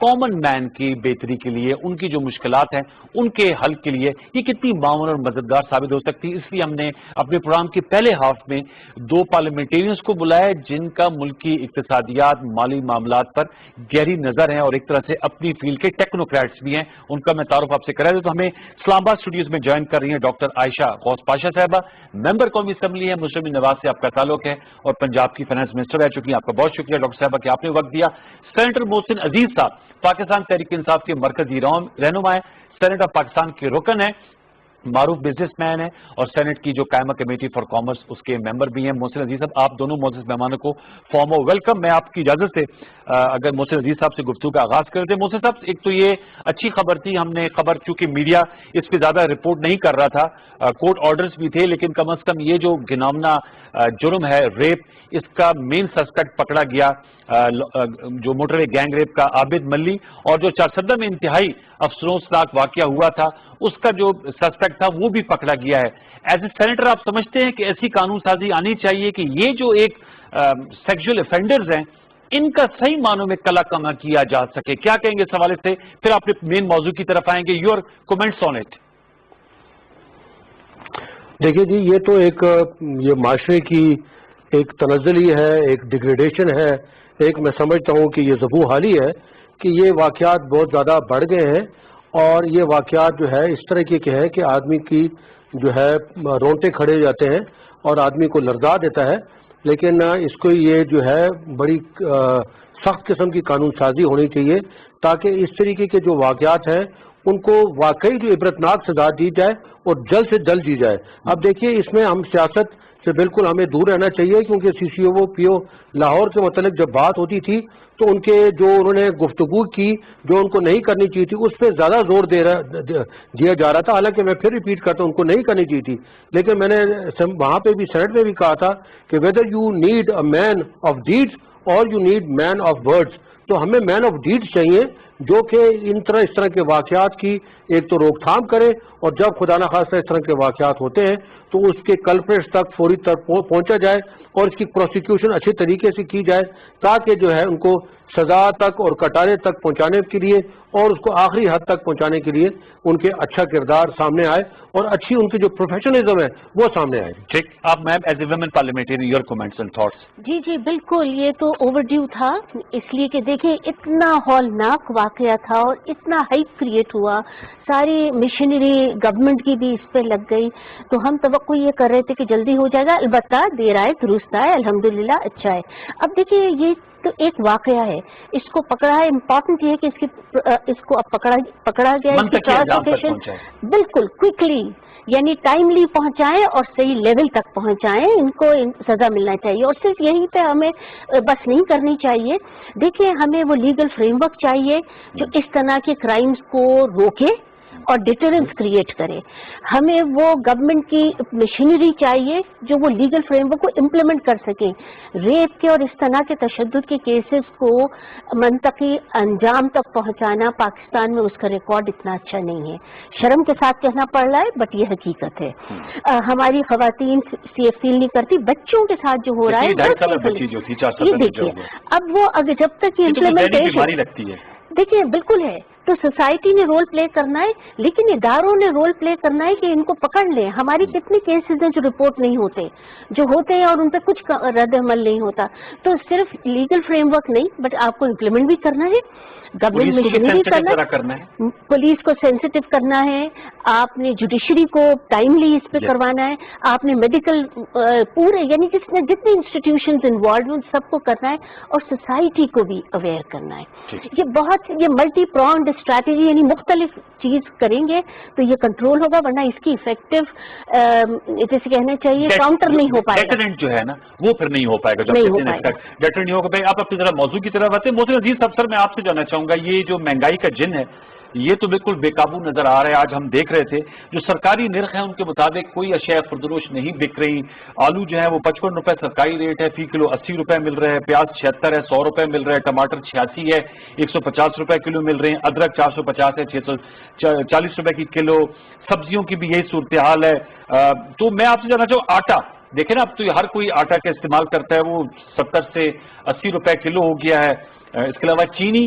Common man کی بہتری کے لیے، ان کی جو مشکلات ہیں ان کے حل کے لیے یہ کتنی معاون اور مددگار ثابت ہو سکتی ہے. اس لیے ہم نے اپنے پروگرام کے پہلے ہاف میں 2 پارلیمنٹیرینز کو بلایا جن کا ملکی اقتصادیات، مالی معاملات پر گہری نظر ہے اور ایک طرح سے اپنی فیلڈ کے ٹیکنوکریٹس بھی ہیں. ان کا میں تعارف آپ سے کرا دوں. تو ہمیں اسلام آباد اسٹوڈیوز میں جوائن کر رہی ہیں ڈاکٹر عائشہ غوث پاشا صاحبہ، ممبر قومی اسمبلی ہے، مسلم نواز سے آپ کا تعلق ہے اور پنجاب کی فائنانس منسٹر رہ چکی ہیں. آپ کا بہت شکریہ ڈاکٹر صاحبہ کہ آپ نے وقت دیا. سینیٹر محسن عزیز صاحب پاکستان تحریک انصاف کے مرکزی رہنما ہیں، سینیٹ آف پاکستان کے رکن ہیں، معروف بزنس مین ہیں اور سینٹ کی جو قائمہ کمیٹی فار کامرس اس کے ممبر بھی ہیں. محسن عزیز صاحب، آپ دونوں معزز مہمانوں کو فارم آف ویلکم. میں آپ کی اجازت سے اگر محسن عزیز صاحب سے گفتگو کا آغاز کر دیں. محسن صاحب، ایک تو یہ اچھی خبر تھی، ہم نے خبر چونکہ میڈیا اس پہ زیادہ رپورٹ نہیں کر رہا تھا، کورٹ آرڈرز بھی تھے، لیکن کم از کم یہ جو گھناؤنا جرم ہے ریپ، اس کا مین سسپیکٹ پکڑا گیا، جو موٹر وے گینگ ریپ کا عابد ملی، اور جو چارسدہ میں انتہائی افسوسناک واقعہ ہوا تھا اس کا جو سسپیکٹ تھا وہ بھی پکڑا گیا ہے. ایز اے سینیٹر آپ سمجھتے ہیں کہ ایسی قانون سازی آنی چاہیے کہ یہ جو ایک سیکشل افینڈرز ہیں ان کا صحیح معنوں میں کلا کما کیا جا سکے؟ کیا کہیں گے اس حوالے سے؟ پھر آپ مین موضوع کی طرف آئیں گے. Your comments on it. دیکھیے جی، یہ تو ایک یہ معاشرے کی ایک تنزلی ہے، ایک ڈیگریڈیشن ہے، ایک میں سمجھتا ہوں کہ یہ ذبح حالی ہے کہ یہ واقعات بہت زیادہ بڑھ گئے ہیں اور یہ واقعات جو ہے اس طرح کے ہے کہ آدمی کی جو ہے رونٹے کھڑے جاتے ہیں اور آدمی کو لرزا دیتا ہے. لیکن اس کو یہ جو ہے بڑی سخت قسم کی قانون سازی ہونی چاہیے تاکہ اس طریقے کے جو واقعات ہیں ان کو واقعی جو عبرتناک سزا دی جائے اور جلد سے جلد دی جائے. اب دیکھیے اس میں ہم سیاست سے بالکل ہمیں دور رہنا چاہیے کیونکہ سی سی او پی او لاہور کے متعلق جب بات ہوتی تھی تو ان کے جو انہوں نے گفتگو کی جو ان کو نہیں کرنی چاہیے تھی اس پہ زیادہ زور دیا جا رہا تھا. حالانکہ میں پھر ریپیٹ کرتا ہوں ان کو نہیں کرنی چاہیے تھی، لیکن میں نے وہاں پہ بھی سینٹ میں بھی کہا تھا کہ whether you need a man of deeds اور you need man of words. تو ہمیں مین آف ڈیڈز چاہیے جو کہ اس طرح کے واقعات کی ایک تو روک تھام کرے اور جب خدا نخواستہ اس طرح کے واقعات ہوتے ہیں تو اس کے کلپریٹس تک فوری طور پہنچا جائے اور اس کی پروسیکیوشن اچھے طریقے سے کی جائے تاکہ جو ہے ان کو سزا تک اور کٹارے تک پہنچانے کے لیے اور اس کو آخری حد تک پہنچانے کے لیے ان کے اچھا کردار سامنے آئے اور اچھی ان کی جو پروفیشنلزم ہے وہ سامنے آئے. ٹھیک. آپ ma'am as a women parliamentarian your comments and thoughts. جی بالکل، یہ تو اوور ڈیو تھا، اس لیے کہ دیکھیں اتنا ہولناک واقعہ تھا اور اتنا ہائپ کریٹ ہوا، ساری مشنری گورنمنٹ کی بھی اس پہ لگ گئی، تو ہم توقع یہ کر رہے تھے کہ جلدی ہو جائے گا. البتہ دیر آئے درست آئے، الحمدللہ اچھا ہے. اب دیکھیے یہ تو ایک واقعہ ہے، اس کو پکڑا ہے. امپورٹنٹ یہ ہے کہ اس کو اب پکڑا گیا ہے، اس کی ٹرانسپورٹیشن بالکل کوئکلی یعنی ٹائملی پہنچائیں اور صحیح لیول تک پہنچائیں، ان کو سزا ملنا چاہیے. اور صرف یہیں پہ ہمیں بس نہیں کرنی چاہیے. دیکھیں ہمیں وہ لیگل فریم ورک چاہیے جو اس طرح کے کرائمز کو روکے اور ڈیٹرنس کریٹ کرے. ہمیں وہ گورنمنٹ کی مشینری چاہیے جو وہ لیگل فریم ورک کو امپلیمنٹ کر سکیں. ریپ کے اور اس طرح کے تشدد کے کیسز کو منطقی انجام تک پہنچانا پاکستان میں اس کا ریکارڈ اتنا اچھا نہیں ہے. شرم کے ساتھ کہنا پڑ رہا ہے بٹ یہ حقیقت ہے. ہماری خواتین سیف فیل نہیں کرتی. بچوں کے ساتھ جو ہو رہا ہے یہ دیکھیے اب وہ اگر جب تک یہ امپلیمنٹیشن دیکھیے بالکل ہے تو سوسائٹی نے رول پلے کرنا ہے لیکن اداروں نے رول پلے کرنا ہے کہ ان کو پکڑ لیں. ہماری کتنے کیسز ہیں جو رپورٹ نہیں ہوتے، جو ہوتے ہیں اور ان پہ کچھ رد عمل نہیں ہوتا. تو صرف لیگل فریم ورک نہیں بٹ آپ کو امپلیمنٹ بھی کرنا ہے، گورنمنٹ مشینری بھی کرنا ہے، پولیس کو سینسٹیو کرنا ہے، آپ نے جوڈیشری کو ٹائملی اس پہ کروانا ہے، آپ نے میڈیکل پورے یعنی جتنے انسٹیٹیوشنز انوالوڈ ان سب کو کرنا ہے اور سوسائٹی کو بھی اویئر کرنا ہے. یہ ملٹی پرانڈ اسٹریٹجی یعنی مختلف چیز کریں گے تو یہ کنٹرول ہوگا، ورنہ اس کی افیکٹو جیسے کہنا چاہیے کاؤنٹر نہیں ہو پائے گا. جو ہے نا وہ پھر نہیں ہو پائے گا، ڈیٹر نہیں ہوگا. آپ اپنی طرح موضوع کی طرف آتے ہیں. محسن عزیز صاحب، سر میں آپ سے جاننا چاہوں گا یہ جو مہنگائی کا جن ہے یہ تو بالکل بے قابو نظر آ رہا ہے. آج ہم دیکھ رہے تھے جو سرکاری نرخ ہیں ان کے مطابق کوئی اشیاء خردروش نہیں بک رہی. آلو جو ہے وہ 55 روپے سرکاری ریٹ ہے، فی کلو 80 روپے مل رہے ہیں. پیاز 76 ہے، 100 روپے مل رہے ہیں. ٹماٹر 86 ہے، 150 روپے کلو مل رہے ہیں. ادرک 450 ہے، 640 روپے کی کلو. سبزیوں کی بھی یہی صورتحال ہے. تو میں آپ سے جاننا چاہوں آٹا دیکھیں نا، اب تو ہر کوئی آٹا کا استعمال کرتا ہے، وہ 70 سے 80 روپے کلو ہو گیا ہے. اس کے علاوہ چینی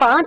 5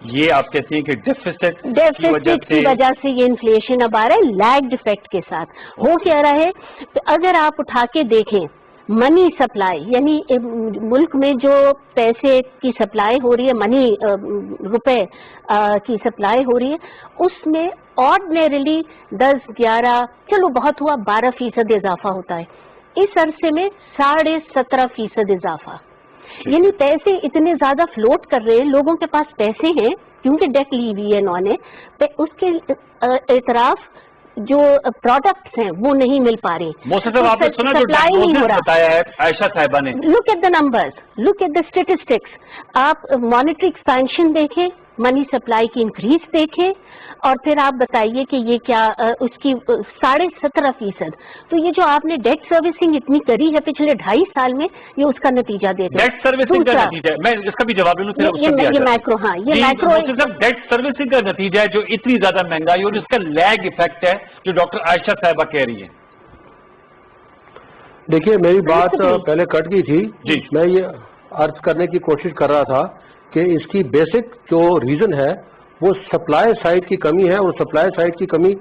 یہ آپ کہتے ہیں کہ ڈیفیسٹ کی وجہ سے یہ انفلیشن اب آ رہا ہے لیگڈ افیکٹ کے ساتھ. ہو کیا رہا ہے تو اگر آپ اٹھا کے دیکھیں منی سپلائی یعنی ملک میں جو پیسے کی سپلائی ہو رہی ہے منی روپے کی سپلائی ہو رہی ہے اس میں آرڈنریلی 10-11 چلو بہت ہوا 12% اضافہ ہوتا ہے. اس عرصے میں 17.5% اضافہ. یعنی پیسے اتنے زیادہ فلوٹ کر رہے ہیں, لوگوں کے پاس پیسے ہیں کیونکہ ڈیٹ لی ہوئی ہے انہوں نے, اس کے اعتراف جو پروڈکٹس ہیں وہ نہیں مل پا رہے. موسیٰ صاحب آپ نے سنا جو ڈائگنوسس بتایا ہے عائشہ صاحبہ نے, look at the numbers, look at the statistics. آپ مانیٹری ایکسپینشن دیکھیں, منی سپلائی کی انکریز دیکھیں اور پھر آپ بتائیے کہ یہ کیا اس کی 17.5%. تو یہ جو آپ نے ڈیٹ سروسنگ اتنی کری ہے پچھلے 2.5 سال میں یہ اس کا نتیجہ دیتے ہیں. ڈیٹ سروسنگ کا نتیجہ ہے, میں اس کا بھی جواب لوں یہ میکرو. ہاں یہ میکرو ڈیٹ سروسنگ کا نتیجہ ہے جو اتنی زیادہ مہنگائی اور اس کا لیگ افیکٹ ہے جو ڈاکٹر عائشہ صاحبہ کہہ رہی ہیں. دیکھیے میری بات پہلے کٹ گئی تھی, میں یہ عرض کرنے کی کوشش کر رہا تھا کہ اس کی بیسک جو ریزن ہے وہ سپلائی سائڈ کی کمی ہے, اور سپلائی سائڈ کی کمی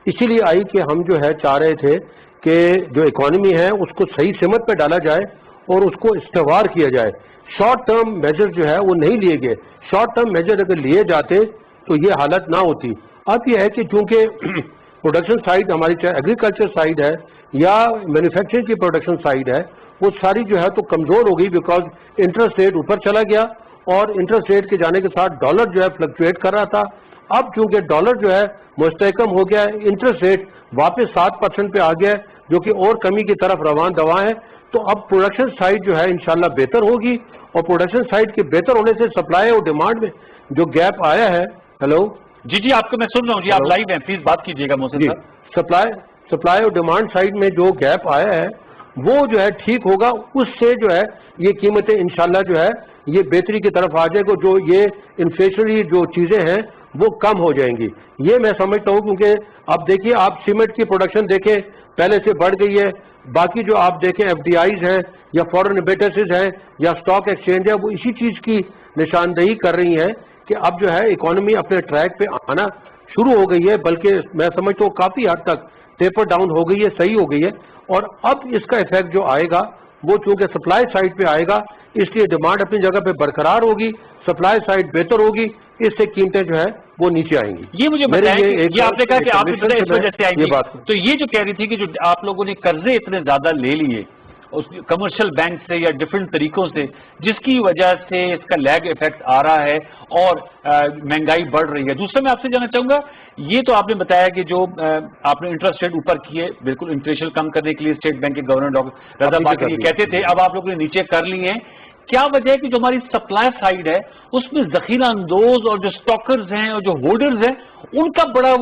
اسی لیے آئی کہ ہم جو ہے چاہ رہے تھے کہ جو اکانومی ہے اس کو صحیح سمت پہ ڈالا جائے اور اس کو استوار کیا جائے. شارٹ ٹرم میجر جو ہے وہ نہیں لیے گئے. شارٹ ٹرم میجر اگر لیے جاتے تو یہ حالت نہ ہوتی. اب یہ ہے کہ چونکہ پروڈکشن سائڈ ہماری چاہے ایگریکلچر سائڈ ہے یا مینوفیکچرنگ کی پروڈکشن سائڈ ہے وہ ساری جو ہے تو کمزور ہو گئی, بیکاز انٹرسٹ ریٹ اوپر چلا گیا اور انٹرسٹ ریٹ کے جانے کے ساتھ ڈالر جو ہے فلکچویٹ کر رہا تھا. اب چونکہ ڈالر جو ہے مستحکم ہو گیا ہے, انٹرسٹ ریٹ واپس 7% پہ آ گیا ہے جو کہ اور کمی کی طرف روان دوا ہے, تو اب پروڈکشن سائڈ جو ہے انشاءاللہ بہتر ہوگی, اور پروڈکشن سائڈ کے بہتر ہونے سے سپلائی اور ڈیمانڈ میں جو گیپ آیا ہے. ہیلو جی آپ کو میں سن رہا ہوں, جی آپ لائیو ہیں, پلیز بات کیجیے گا محسن صاحب. سپلائی اور ڈیمانڈ سائڈ میں جو گیپ آیا ہے وہ جو ہے ٹھیک ہوگا, اس سے جو ہے یہ قیمتیں انشاءاللہ جو ہے یہ بہتری کی طرف آ جائے گا, جو یہ انفلیشنری جو چیزیں ہیں وہ کم ہو جائیں گی. یہ میں سمجھتا ہوں کیونکہ اب دیکھیے آپ سیمنٹ کی پروڈکشن دیکھیں پہلے سے بڑھ گئی ہے, باقی جو آپ دیکھیں ایف ڈی آئیز ہیں یا فورن ریمیٹنسز ہیں یا اسٹاک ایکسچینج ہے وہ اسی چیز کی نشاندہی کر رہی ہیں کہ اب جو ہے اکانومی اپنے ٹریک پہ آنا شروع ہو گئی ہے, بلکہ میں سمجھتا ہوں کافی حد تک ٹیپر ڈاؤن ہو گئی ہے, صحیح ہو گئی ہے. اور اب اس کا ایفیکٹ جو آئے گا وہ چونکہ سپلائی سائڈ پہ آئے گا اس لیے ڈیمانڈ اپنی جگہ پہ برقرار ہوگی, سپلائی سائڈ بہتر ہوگی, اس سے قیمتیں جو ہے وہ نیچے آئیں گی. یہ مجھے بتائیں یہ آپ نے کہا کہ آپ اس وجہ سے آئیں گی, تو یہ جو کہہ رہی تھی کہ جو آپ لوگوں نے قرضے اتنے زیادہ لے لیے کمرشل بینک سے یا ڈفرینٹ طریقوں سے جس کی وجہ سے اس کا لیگ ایفیکٹ آ رہا ہے اور مہنگائی بڑھ رہی ہے. دوسرا میں آپ سے جاننا چاہوں گا, یہ تو آپ نے بتایا کہ جو آپ نے انٹرسٹ ریٹ اوپر کیے بالکل انفلیشن کم کرنے کے لیے اسٹیٹ بینک کے گورنر ڈاکٹر رضا باقر یہ کہتے تھے, اب آپ لوگوں نے نیچے کر لیے ہیں. کیا وجہ ہے کہ جو ہماری سپلائی سائڈ ہے اس میں ذخیرہ اندوز اور جو سٹاکرز ہیں اور جو ہولڈرز ہیں ان کا بڑا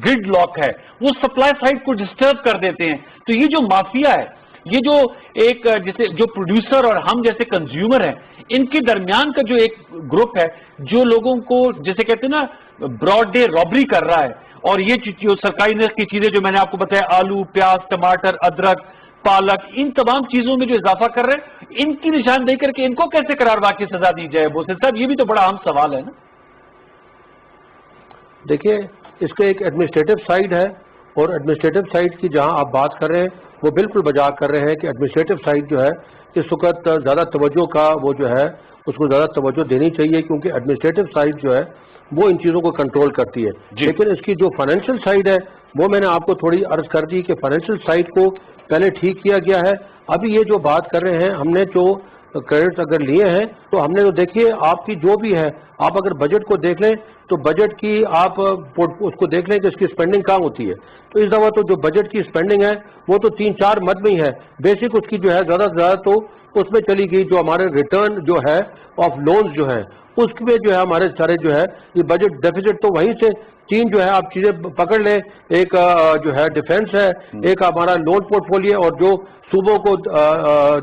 گرڈ لاک ہے, وہ سپلائی سائڈ کو ڈسٹرب کر دیتے ہیں. تو یہ جو مافیا ہے, یہ جو ایک جیسے جو پروڈیوسر اور ہم جیسے کنزیومر ہیں ان کے درمیان کا جو ایک گروپ ہے جو لوگوں کو جیسے کہتے ہیں نا براڈ ڈے رابری کر رہا ہے, اور یہ جو سرکاری نرخ کی چیزیں جو میں نے آپ کو بتایا آلو, پیاز, ٹماٹر, ادرک, پالک, ان تمام چیزوں میں جو اضافہ کر رہے ہیں ان کی نشاندہی کر کے ان کو کیسے قرارباد کی سزا دی جائے؟ محسن صاحب یہ بھی تو بڑا اہم سوال ہے نا. دیکھیے اس کا ایک ایڈمنسٹریٹو سائڈ ہے, اور ایڈمنسٹریٹو سائڈ کی جہاں آپ بات کر رہے ہیں وہ بالکل بجا کر رہے ہیں کہ ایڈمنسٹریٹو سائڈ جو ہے اس وقت زیادہ توجہ کا وہ جو ہے اس کو زیادہ توجہ دینی چاہیے, کیونکہ ایڈمنسٹریٹو سائڈ جو ہے وہ ان چیزوں کو کنٹرول کرتی ہے. لیکن اس کی جو فائنینشیل سائڈ ہے وہ میں نے آپ کو تھوڑی عرض کر دی کہ فائنینشیل سائڈ کو پہلے ٹھیک کیا گیا ہے. ابھی یہ جو بات کر رہے ہیں ہم نے جو کریڈٹ اگر لیے ہیں تو ہم نے تو دیکھیے آپ کی جو بھی ہے, آپ اگر بجٹ کو دیکھ لیں تو بجٹ کی آپ اس کو دیکھ لیں کہ اس کی اسپینڈنگ کہاں ہوتی ہے. تو اس دفعہ تو جو بجٹ کی اسپینڈنگ ہے وہ تو 3-4 مد میں ہی ہے. بیسک اس کی جو ہے زیادہ سے زیادہ تو اس میں چلی گئی جو ہمارے ریٹرن جو ہے آف لونز جو ہے اس میں جو ہے ہمارے سارے جو ہے یہ بجٹ ڈیفیسٹ تو وہیں سے 3 جو ہے آپ چیزیں پکڑ لیں, ایک جو ہے ڈیفینس ہے, ایک ہمارا لون پورٹ فولیو اور جو صوبوں کو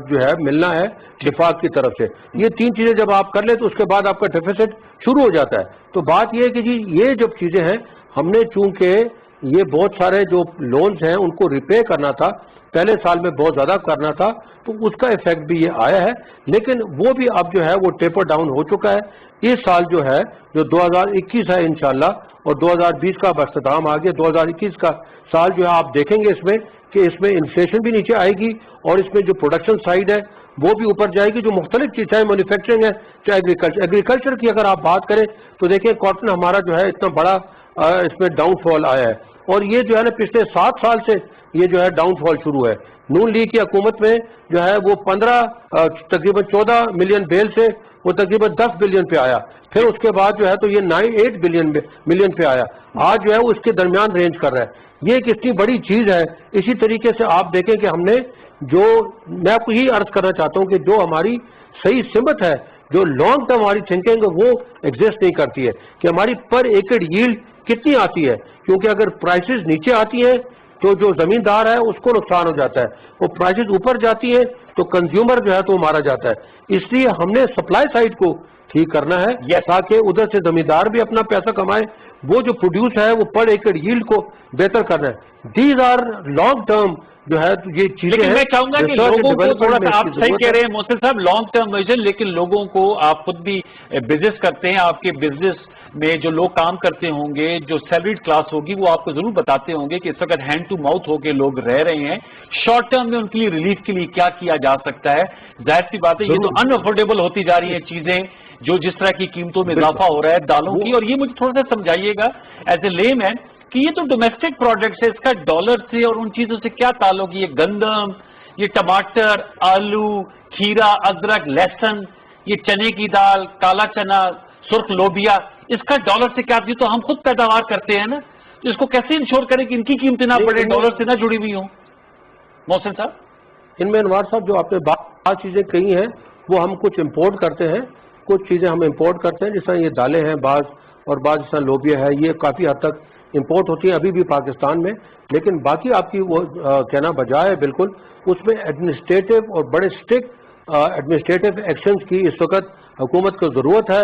جو ہے ملنا ہے دفاع کی طرف سے, یہ 3 چیزیں جب آپ کر لیں تو اس کے بعد آپ کا ڈیفیسٹ شروع ہو جاتا ہے. تو بات یہ ہے کہ جی یہ جب چیزیں ہیں ہم نے چونکہ یہ بہت سارے جو لونز ہیں ان کو ریپے کرنا تھا، پہلے سال میں بہت زیادہ کرنا تھا، تو اس کا ایفیکٹ بھی یہ آیا ہے، لیکن وہ بھی اب جو ہے وہ ٹیپر ڈاؤن ہو چکا ہے۔ اس سال جو ہے جو 2021 ہے انشاءاللہ، اور 2020 کا اختتام آ گیا، 2021 کا سال جو ہے آپ دیکھیں گے اس میں کہ اس میں انفلیشن بھی نیچے آئے گی، اور اس میں جو پروڈکشن سائڈ ہے وہ بھی اوپر جائے گی، جو مختلف چیز چاہے مینوفیکچرنگ ہے چاہے ایگریکلچر کی اگر آپ بات کریں تو دیکھیں کاٹن ہمارا جو ہے اتنا بڑا اس میں ڈاؤن فال آیا ہے، اور یہ جو ہے نا پچھلے 7 سال سے یہ جو ہے ڈاؤن فال شروع ہے۔ نون لیگ کی حکومت میں جو ہے وہ تقریباً 14 ملین بیل سے وہ تقریباً 10 بلین پہ آیا، پھر اس کے بعد جو ہے تو یہ 8 ملین پہ آیا، آج جو ہے وہ اس کے درمیان رینج کر رہا ہے۔ یہ ایک اتنی بڑی چیز ہے۔ اسی طریقے سے آپ دیکھیں کہ ہم نے میں آپ کو یہی عرض کرنا چاہتا ہوں کہ جو ہماری صحیح سمت ہے، جو لانگ ٹرم ہماری تھنکنگ وہ ایگزسٹ نہیں کرتی ہے کہ ہماری پر ایکڑ ییلڈ کتنی آتی ہے، کیونکہ اگر پرائسز نیچے آتی ہیں تو جو زمیندار ہے اس کو نقصان ہو جاتا ہے، وہ پرائسز اوپر جاتی ہیں تو کنزیومر جو ہے تو مارا جاتا ہے۔ اس لیے ہم نے سپلائی سائڈ کو ٹھیک کرنا ہے تاکہ ادھر سے زمیندار بھی اپنا پیسہ کمائے، وہ جو پروڈیوس ہے وہ پر ایکڑ ییلڈ کو بہتر کرنا ہے۔ دیز آر لانگ ٹرم جو ہے یہ چیزیں، لیکن میں چاہوں گا کہ لوگوں کو تھوڑا سا، آپ صحیح کہہ رہے ہیں محسن صاحب، لانگ ٹرم ویژن، لیکن لوگوں کو، آپ خود بھی بزنس کرتے ہیں، آپ کے بزنس میں جو لوگ کام کرتے ہوں گے، جو سیلریڈ کلاس ہوگی، وہ آپ کو ضرور بتاتے ہوں گے کہ اس وقت ہینڈ ٹو ماؤتھ ہو کے لوگ رہ رہے ہیں، شارٹ ٹرم میں ان کے لیے ریلیف کے لیے کیا کیا جا سکتا ہے۔ ظاہر سی بات ہے یہ تو ان افورڈیبل ہوتی جا رہی ہیں چیزیں، جو جس طرح کی قیمتوں میں اضافہ ہو رہا ہے دالوں کی، اور یہ مجھے تھوڑا سا سمجھائیے گا ایز اے لے مین کہ یہ تو ڈومیسٹک پروڈکٹس ہے، اس کا ڈالر سے اور ان چیزوں سے کیا تعلق ہے؟ یہ گندم، یہ ٹماٹر، آلو، کھیرا، ادرک، لہسن، یہ چنے کی دال، کالا چنا، سرخ لوبیا، اس کا ڈالر سے کیا؟ تو ہم خود پیداوار کرتے ہیں نا، تو اس کو کیسے انشور کریں کہ ان کی قیمتیں نہ بڑھے، ڈالر سے نہ جڑی ہوئی ہوں؟ محسن صاحب، ان میں انوار صاحب جو آپ نے بات چیزیں کہی ہیں وہ ہم کچھ امپورٹ کرتے ہیں، کچھ چیزیں ہم امپورٹ کرتے ہیں، جس طرح یہ دالیں ہیں بعض، اور بعض جس طرح لوبیا ہے، یہ کافی حد تک امپورٹ ہوتی ہیں ابھی بھی پاکستان میں، لیکن باقی آپ کی وہ کہنا بجائے بالکل، اس میں ایڈمنسٹریٹو اور بڑے اسٹرکٹ ایڈمنسٹریٹو ایکشنز کی اس وقت حکومت کو ضرورت ہے،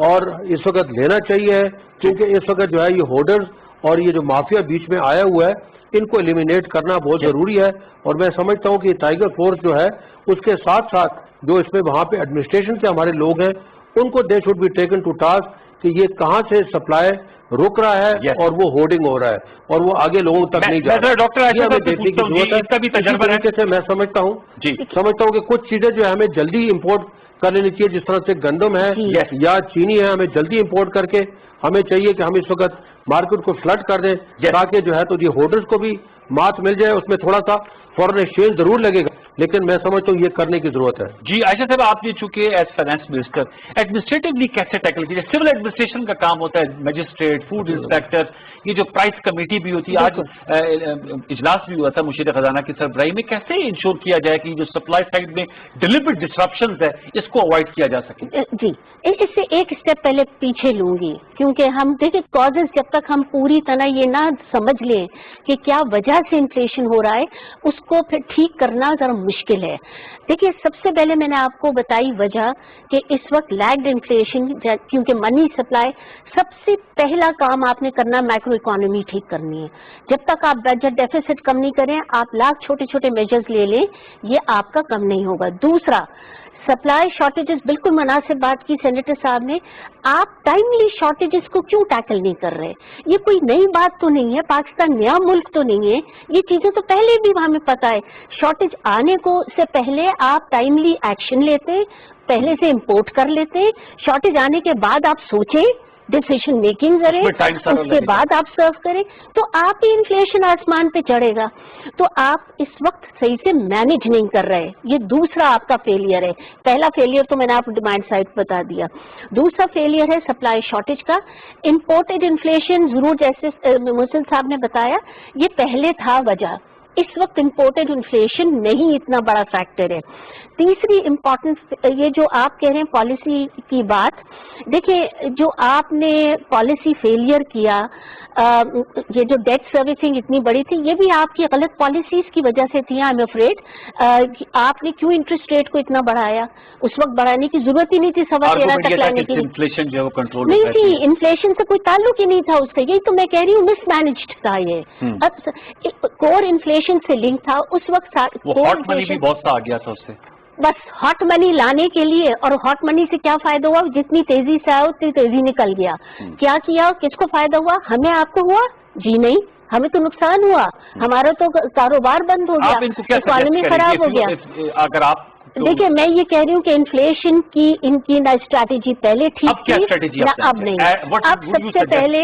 اور اس وقت لینا چاہیے، کیونکہ اس وقت جو ہے یہ ہولڈرز اور یہ جو مافیا بیچ میں آیا ہوا ہے ان کو ایلیمینیٹ کرنا بہت ضروری ہے۔ اور میں سمجھتا ہوں کہ ٹائیگر فورس جو ہے اس کے ساتھ ساتھ جو اس میں وہاں پہ ایڈمنسٹریشن سے ہمارے لوگ ہیں ان کو they should be taken to task کہ یہ کہاں سے سپلائی رک رہا ہے اور وہ ہورڈنگ ہو رہا ہے اور وہ آگے لوگوں تک نہیں جا رہا ہے۔ ڈاکٹر یہ ہمیں دیکھنے کی ضرورت ہے۔ اسی طریقے سے میں سمجھتا ہوں کہ کچھ چیزیں جو ہے ہمیں جلدی امپورٹ کر لینی چاہیے، جس طرح سے گندم ہے یا چینی ہے، ہمیں جلدی امپورٹ کر کے ہمیں چاہیے کہ ہم اس وقت مارکیٹ کو فلڈ کر دیں تاکہ جو ہے تو یہ ہولڈرز کو بھی مات مل جائے۔ اس میں تھوڑا سا فورن ایکسچینج ضرور لگے گا، لیکن میں سمجھتا ہوں یہ کرنے کی ضرورت ہے۔ جی عائشہ صاحب، آپ نے چونکہ ایز فائنانس منسٹر ایڈمنسٹریٹولی کیسے ٹیکل کیا؟ سول ایڈمنسٹریشن کا کام ہوتا ہے، میجسٹریٹ، فوڈ انسپیکٹر، یہ جو پرائس کمیٹی بھی ہوتی ہے، آج اجلاس بھی ہوا تھا مشیر خزانہ کی سربراہی میں، کیسے انشور کیا جائے کہ جو سپلائی سائڈ میں ڈیلیبریٹ ڈسرپشنز ہے اس کو اوائڈ کیا جا سکے؟ جی، اس سے ایک اسٹیپ پہلے پیچھے لوں گی، کیونکہ ہم دیکھیں کازز جب تک ہم پوری طرح یہ نہ سمجھ لیں کہ کیا وجہ سے انفلیشن ہو رہا ہے، اس کو پھر ٹھیک کرنا ذرا مشکل ہے۔ دیکھیے، سب سے پہلے میں نے آپ کو بتائی وجہ کہ اس وقت لیگڈ انفلیشن، کیونکہ منی سپلائی، سب سے پہلا کام آپ نے کرنا میکرو اکانومی ٹھیک کرنی ہے۔ جب تک آپ بجٹ ڈیفیسٹ کم نہیں کریں، آپ لاکھ چھوٹے چھوٹے میجرز لے لیں، یہ آپ کا کم نہیں ہوگا۔ دوسرا، سپلائی شارٹیجز، بالکل مناسب بات کی سینیٹر صاحب نے، آپ ٹائملی شارٹیجز کو کیوں ٹیکل نہیں کر رہے؟ یہ کوئی نئی بات تو نہیں ہے، پاکستان نیا ملک تو نہیں ہے، یہ چیزیں تو پہلے بھی ہمیں پتہ ہے۔ شارٹیج آنے کو سے پہلے آپ ٹائملی ایکشن لیتے، پہلے سے امپورٹ کر لیتے، شارٹیج آنے کے بعد آپ سوچیں، ڈیسیشن میکنگ کریں، اس کے بعد آپ سرو کریں، تو آپ ہی انفلیشن آسمان پہ چڑھے گا۔ تو آپ اس وقت صحیح سے مینج نہیں کر رہے، یہ دوسرا آپ کا فیلئر ہے۔ پہلا فیلئر تو میں نے آپ کو ڈیمانڈ سائڈ بتا دیا، دوسرا فیلئر ہے سپلائی شارٹیج کا۔ امپورٹڈ انفلیشن ضرور، جیسے محسن صاحب نے بتایا، یہ پہلے تھا وجہ، اس وقت امپورٹڈ انفلیشن نہیں اتنا بڑا فیکٹر ہے. تیسری امپورٹنٹ یہ جو آپ کہہ رہے ہیں پالیسی کی بات, دیکھیں جو آپ نے پالیسی فیلئر کیا, یہ جو ڈیٹ سروسنگ اتنی بڑی تھی, یہ بھی آپ کی غلط پالیسیز کی وجہ سے تھی. آئی ایم افریڈ آپ نے کیوں انٹرسٹ ریٹ کو اتنا بڑھایا, اس وقت بڑھانے کی ضرورت ہی نہیں تھی 13.5 تک لانے کی. انفلیشن جو ہے وہ کنٹرول نہیں تھی, انفلیشن سے کوئی تعلق ہی نہیں تھا اس سے, یہی تو میں کہہ رہی ہوں مس مینجڈ تھا یہ. اب کور انفلیشن سے لنک تھا اس وقت, ہاٹ منی بھی بہت سا آ گیا تھا اس سے. بس ہاٹ منی لانے کے لیے, اور ہاٹ منی سے کیا فائدہ ہوا, جتنی تیزی سے آیا اتنی تیزی نکل گیا. کیا کیا, کس کو فائدہ ہوا, ہمیں آپ کو ہوا؟ جی نہیں, ہمیں تو نقصان ہوا, ہمارا تو کاروبار بند ہو گیا, اکانومی خراب ہو گیا. اگر آپ دیکھیں میں یہ کہہ رہی ہوں کہ انفلیشن کی ان کی نہ اسٹریٹجی پہلے ٹھیک تھی نہ اب نہیں. اب سب سے پہلے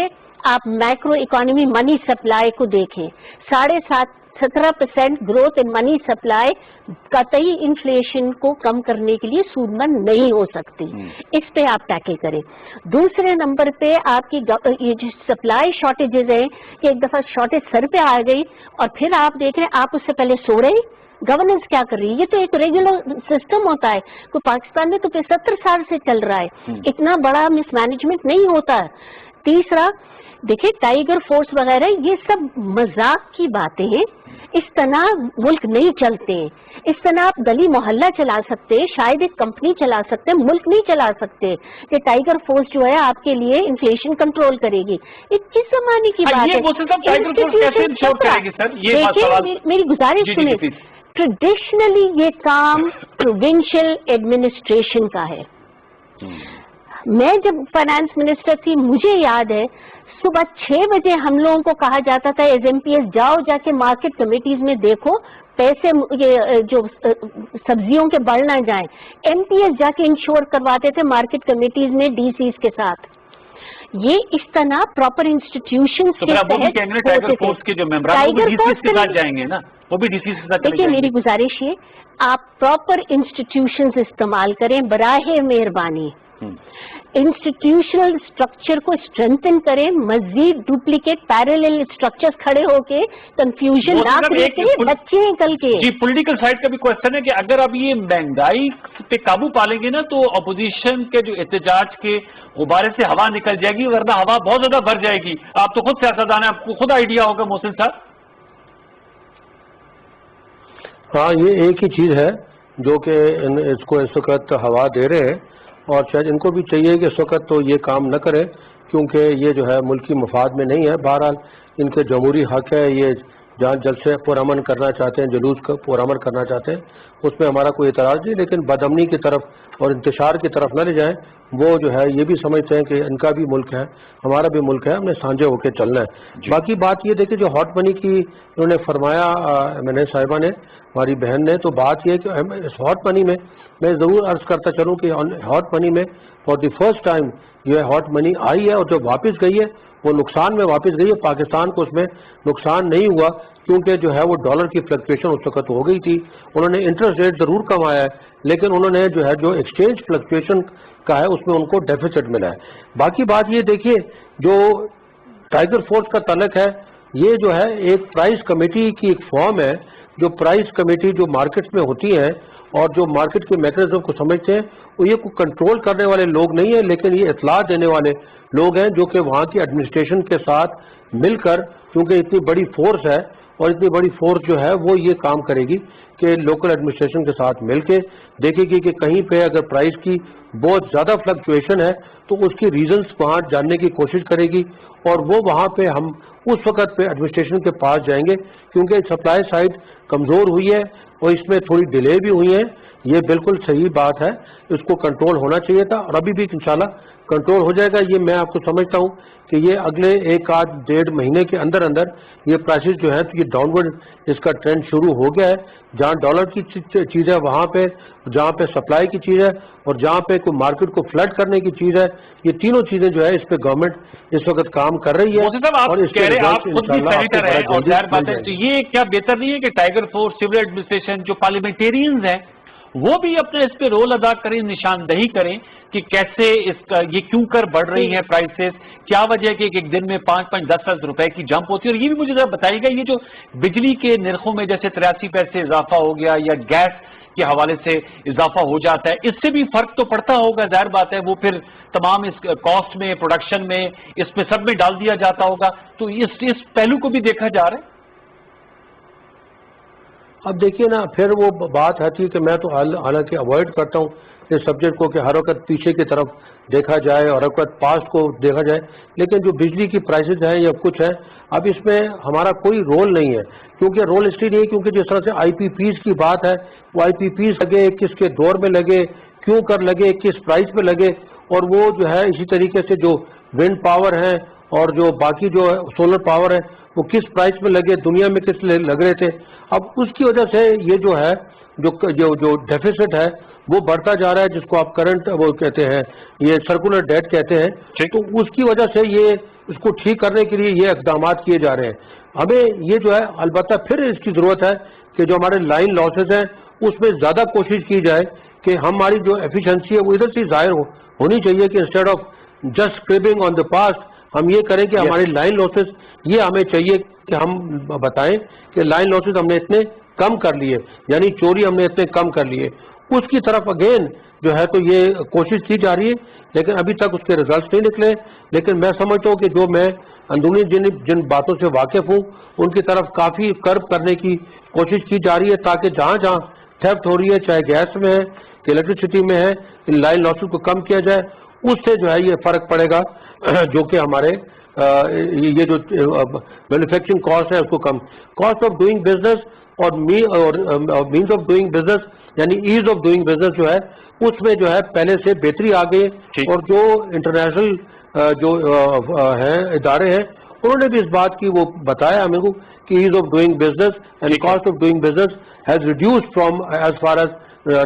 آپ مائکرو اکانومی منی سپلائی کو دیکھیں, 17% گروتھ ان منی سپلائی قطعی انفلیشن کو کم کرنے کے لیے سودمند نہیں ہو سکتی. اس پہ آپ ٹیکل کریں. دوسرے نمبر پہ آپ کی یہ جو سپلائی شارٹیجز ہیں کہ ایک دفعہ شارٹیج سر پہ آ گئی اور پھر آپ دیکھ رہے ہیں آپ اس سے پہلے سو رہے. گورننس کیا کر رہی ہے, یہ تو ایک ریگولر سسٹم ہوتا ہے, کوئی پاکستان میں تو 70 سال سے چل رہا ہے, اتنا بڑا مس مینجمنٹ نہیں ہوتا ہے. تیسرا دیکھیں ٹائیگر فورس وغیرہ یہ سب مذاق کی باتیں ہیں, اس طرح ملک نہیں چلتے. اس طرح آپ گلی محلہ چلا سکتے, شاید ایک کمپنی چلا سکتے, ملک نہیں چلا سکتے. کہ ٹائیگر فورس جو ہے آپ کے لیے انفلیشن کنٹرول کرے گی, یہ کس زمانے کی بات ہے. میری گزارش سنیں, ٹریڈیشنلی یہ کام پروونشل ایڈمنسٹریشن کا ہے. میں جب فائنانس منسٹر تھی مجھے یاد ہے صبح 6 بجے ہم لوگوں کو کہا جاتا تھا ایز ایم پی ایس جاؤ جا کے مارکیٹ کمیٹیز میں دیکھو پیسے یہ جو سبزیوں کے بڑھ نہ جائیں. ایم پی ایس جا کے انشور کرواتے تھے مارکیٹ کمیٹیز میں ڈی سیز کے ساتھ. یہ اس طرح پراپر انسٹیٹیوشن دیکھیے میری گزارش یہ آپ پراپر انسٹیٹیوشنز استعمال کریں براہ مہربانی. انسٹیٹیوشنل اسٹرکچر کو اسٹرینتھن کریں, مزید ڈپلیکیٹ پیرالل اسٹرکچر کھڑے ہو کے کنفیوژن نہ کریٹ کریں بچے ہیں کل کے. جی پولیٹیکل سائڈ کا بھی کوشچن ہے کہ اگر اب یہ مہنگائی پہ قابو پالیں گے نا تو اپوزیشن کے جو احتجاج کے غبارے سے ہوا نکل جائے گی, ورنہ ہوا بہت زیادہ بڑھ جائے گی. آپ تو خود سیاستدان ہیں, آپ کو خود آئیڈیا ہوگا محسن صاحب. ہاں یہ ایک ہی چیز ہے جو کہ اس کو اس وقت ہوا دے رہے ہیں, اور شاید ان کو بھی چاہیے کہ اس وقت تو یہ کام نہ کریں کیونکہ یہ جو ہے ملکی مفاد میں نہیں ہے. بہرحال ان کے جمہوری حق ہے, یہ جہاں جلسے پرامن کرنا چاہتے ہیں, جلوس کا پرامن کرنا چاہتے ہیں, اس میں ہمارا کوئی اعتراض نہیں, لیکن بدامنی کی طرف اور انتشار کی طرف نہ لے جائیں. وہ جو ہے یہ بھی سمجھتے ہیں کہ ان کا بھی ملک ہے, ہمارا بھی ملک ہے, ہم نے سانجھے ہو کے چلنا ہے. باقی بات یہ دیکھیں جو ہاٹ منی کی انہوں نے فرمایا میں صاحبہ نے, ہماری بہن نے, تو بات یہ کہ اس ہاٹ منی میں ضرور عرض کرتا چلوں کہ ہاٹ منی میں فار دی فرسٹ ٹائم جو ہے ہاٹ منی آئی ہے, اور جو واپس گئی ہے وہ نقصان میں واپس گئی ہے. پاکستان کو اس میں نقصان نہیں ہوا کیونکہ جو ہے وہ ڈالر کی فلکچویشن اس وقت ہو گئی تھی. انہوں نے انٹرسٹ ریٹ ضرور کمایا ہے, لیکن انہوں نے جو ہے جو ایکسچینج فلکچویشن کا ہے اس میں ان کو ڈیفیسٹ ملا ہے. باقی بات یہ دیکھیے جو ٹائیگر فورس کا تعلق ہے, یہ جو ہے ایک پرائز کمیٹی کی ایک فارم ہے, جو پرائز کمیٹی جو مارکیٹس میں ہوتی ہیں اور جو مارکیٹ کے میکانزم کو سمجھتے ہیں, وہ یہ کوئی کنٹرول کرنے والے لوگ نہیں ہیں, لیکن یہ اطلاع دینے والے لوگ ہیں جو کہ وہاں کی ایڈمنسٹریشن کے ساتھ مل کر, کیونکہ اتنی بڑی فورس ہے اور اتنی بڑی فورس جو ہے وہ یہ کام کرے گی کہ لوکل ایڈمنسٹریشن کے ساتھ مل کے دیکھے گی کہ کہیں پہ اگر پرائز کی بہت زیادہ فلکچویشن ہے تو اس کی ریزنز وہاں جاننے کی کوشش کرے گی, اور وہ وہاں پہ ہم اس وقت پہ ایڈمنسٹریشن کے پاس جائیں گے کیونکہ سپلائی سائڈ کمزور ہوئی ہے اور اس میں تھوڑی ڈیلے بھی ہوئی ہیں. یہ بالکل صحیح بات ہے, اس کو کنٹرول ہونا چاہیے تھا اور ابھی بھی انشاءاللہ کنٹرول ہو جائے گا. یہ میں آپ کو سمجھتا ہوں کہ یہ اگلے 1-1.5 مہینے کے اندر یہ پرائسز جو ہے تو یہ ڈاؤن ورڈ اس کا ٹرینڈ شروع ہو گیا ہے. جہاں ڈالر کی چیز ہے وہاں پہ, جہاں پہ سپلائی کی چیز ہے اور جہاں پہ کوئی مارکیٹ کو فلڈ کرنے کی چیز ہے, یہ تینوں چیزیں جو ہے اس پہ گورنمنٹ اس وقت کام کر رہی ہے. اور اس کے یہ کیا بہتر نہیں ہے کہ ٹائیگر فورس سول ایڈمنسٹریشن جو پارلیمنٹیرینز ہیں وہ بھی اپنا اس پہ رول ادا کریں, نشاندہی کریں کہ کیسے اس کا یہ کیوں کر بڑھ رہی ہیں پرائسز, کیا وجہ ہے کہ ایک دن میں 5-10 روپے کی جمپ ہوتی ہے. اور یہ بھی مجھے ذرا بتائیے گا, یہ جو بجلی کے نرخوں میں جیسے 83 پیسے اضافہ ہو گیا یا گیس کے حوالے سے اضافہ ہو جاتا ہے, اس سے بھی فرق تو پڑتا ہوگا, ظاہر بات ہے وہ پھر تمام اس کاسٹ میں, پروڈکشن میں, اس میں سب میں ڈال دیا جاتا ہوگا, تو اس پہلو کو بھی دیکھا جا رہا ہے. اب دیکھیے نا, پھر وہ بات آتی ہے کہ میں تو حالانکہ اوائڈ کرتا ہوں اس سبجیکٹ کو کہ ہر وقت پیچھے کی طرف دیکھا جائے اور ہر وقت پاسٹ کو دیکھا جائے, لیکن جو بجلی کی پرائسز ہیں یا کچھ ہیں, اب اس میں ہمارا کوئی رول نہیں ہے, کیونکہ رول اس لیے نہیں ہے کیونکہ جس طرح سے آئی پی پیز کی بات ہے, وہ آئی پی پیز لگے, کس کے دور میں لگے, کیوں کر لگے, کس پرائس پہ لگے, اور وہ جو ہے اسی طریقے سے جو ونڈ پاور ہیں اور جو باقی جو سولر پاور ہے وہ کس پرائس میں لگے, دنیا میں کس لگ رہے تھے. اب اس کی وجہ سے یہ جو ہے جو ڈیفیسٹ ہے وہ بڑھتا جا رہا ہے, جس کو آپ کرنٹ وہ کہتے ہیں, یہ سرکولر ڈیٹ کہتے ہیں. تو اس کی وجہ سے یہ اس کو ٹھیک کرنے کے لیے یہ اقدامات کیے جا رہے ہیں. ہمیں یہ جو ہے البتہ پھر اس کی ضرورت ہے کہ جو ہمارے لائن لاسز ہیں اس میں زیادہ کوشش کی جائے کہ ہماری جو ایفیشنسی ہے وہ ادھر سے ظاہر ہونی چاہیے, کہ instead of just scraping on the past ہم یہ کریں کہ ہماری لائن لاسز, یہ ہمیں چاہیے کہ ہم بتائیں کہ لائن لاسز ہم نے اتنے کم کر لیے, یعنی چوری ہم نے اتنے کم کر لیے. اس کی طرف اگین جو ہے تو یہ کوشش کی جا رہی ہے, لیکن ابھی تک اس کے ریزلٹس نہیں نکلے. لیکن میں سمجھتا ہوں کہ جو میں اندرونی جن باتوں سے واقف ہوں ان کی طرف کافی کرب کرنے کی کوشش کی جا رہی ہے, تاکہ جہاں جہاں تھیفٹ ہو رہی ہے, چاہے گیس میں ہے کہ الیکٹریسٹی میں ہے, ان لائن لاسز کو کم کیا جائے. اس سے جو ہے یہ فرق پڑے گا, جو کہ ہمارے یہ جو مینوفیکچرنگ کاسٹ ہے اس کو کم, کاسٹ آف ڈوئنگ بزنس اور مینس آف ڈوئنگ بزنس یعنی ایز آف ڈوئنگ بزنس جو ہے اس میں جو ہے پہلے سے بہتری آ گئی. اور جو انٹرنیشنل جو ہیں ادارے ہیں انہوں نے بھی اس بات کی وہ بتایا ہمیں کو کہ as of doing business and cost of doing business has reduced from as far as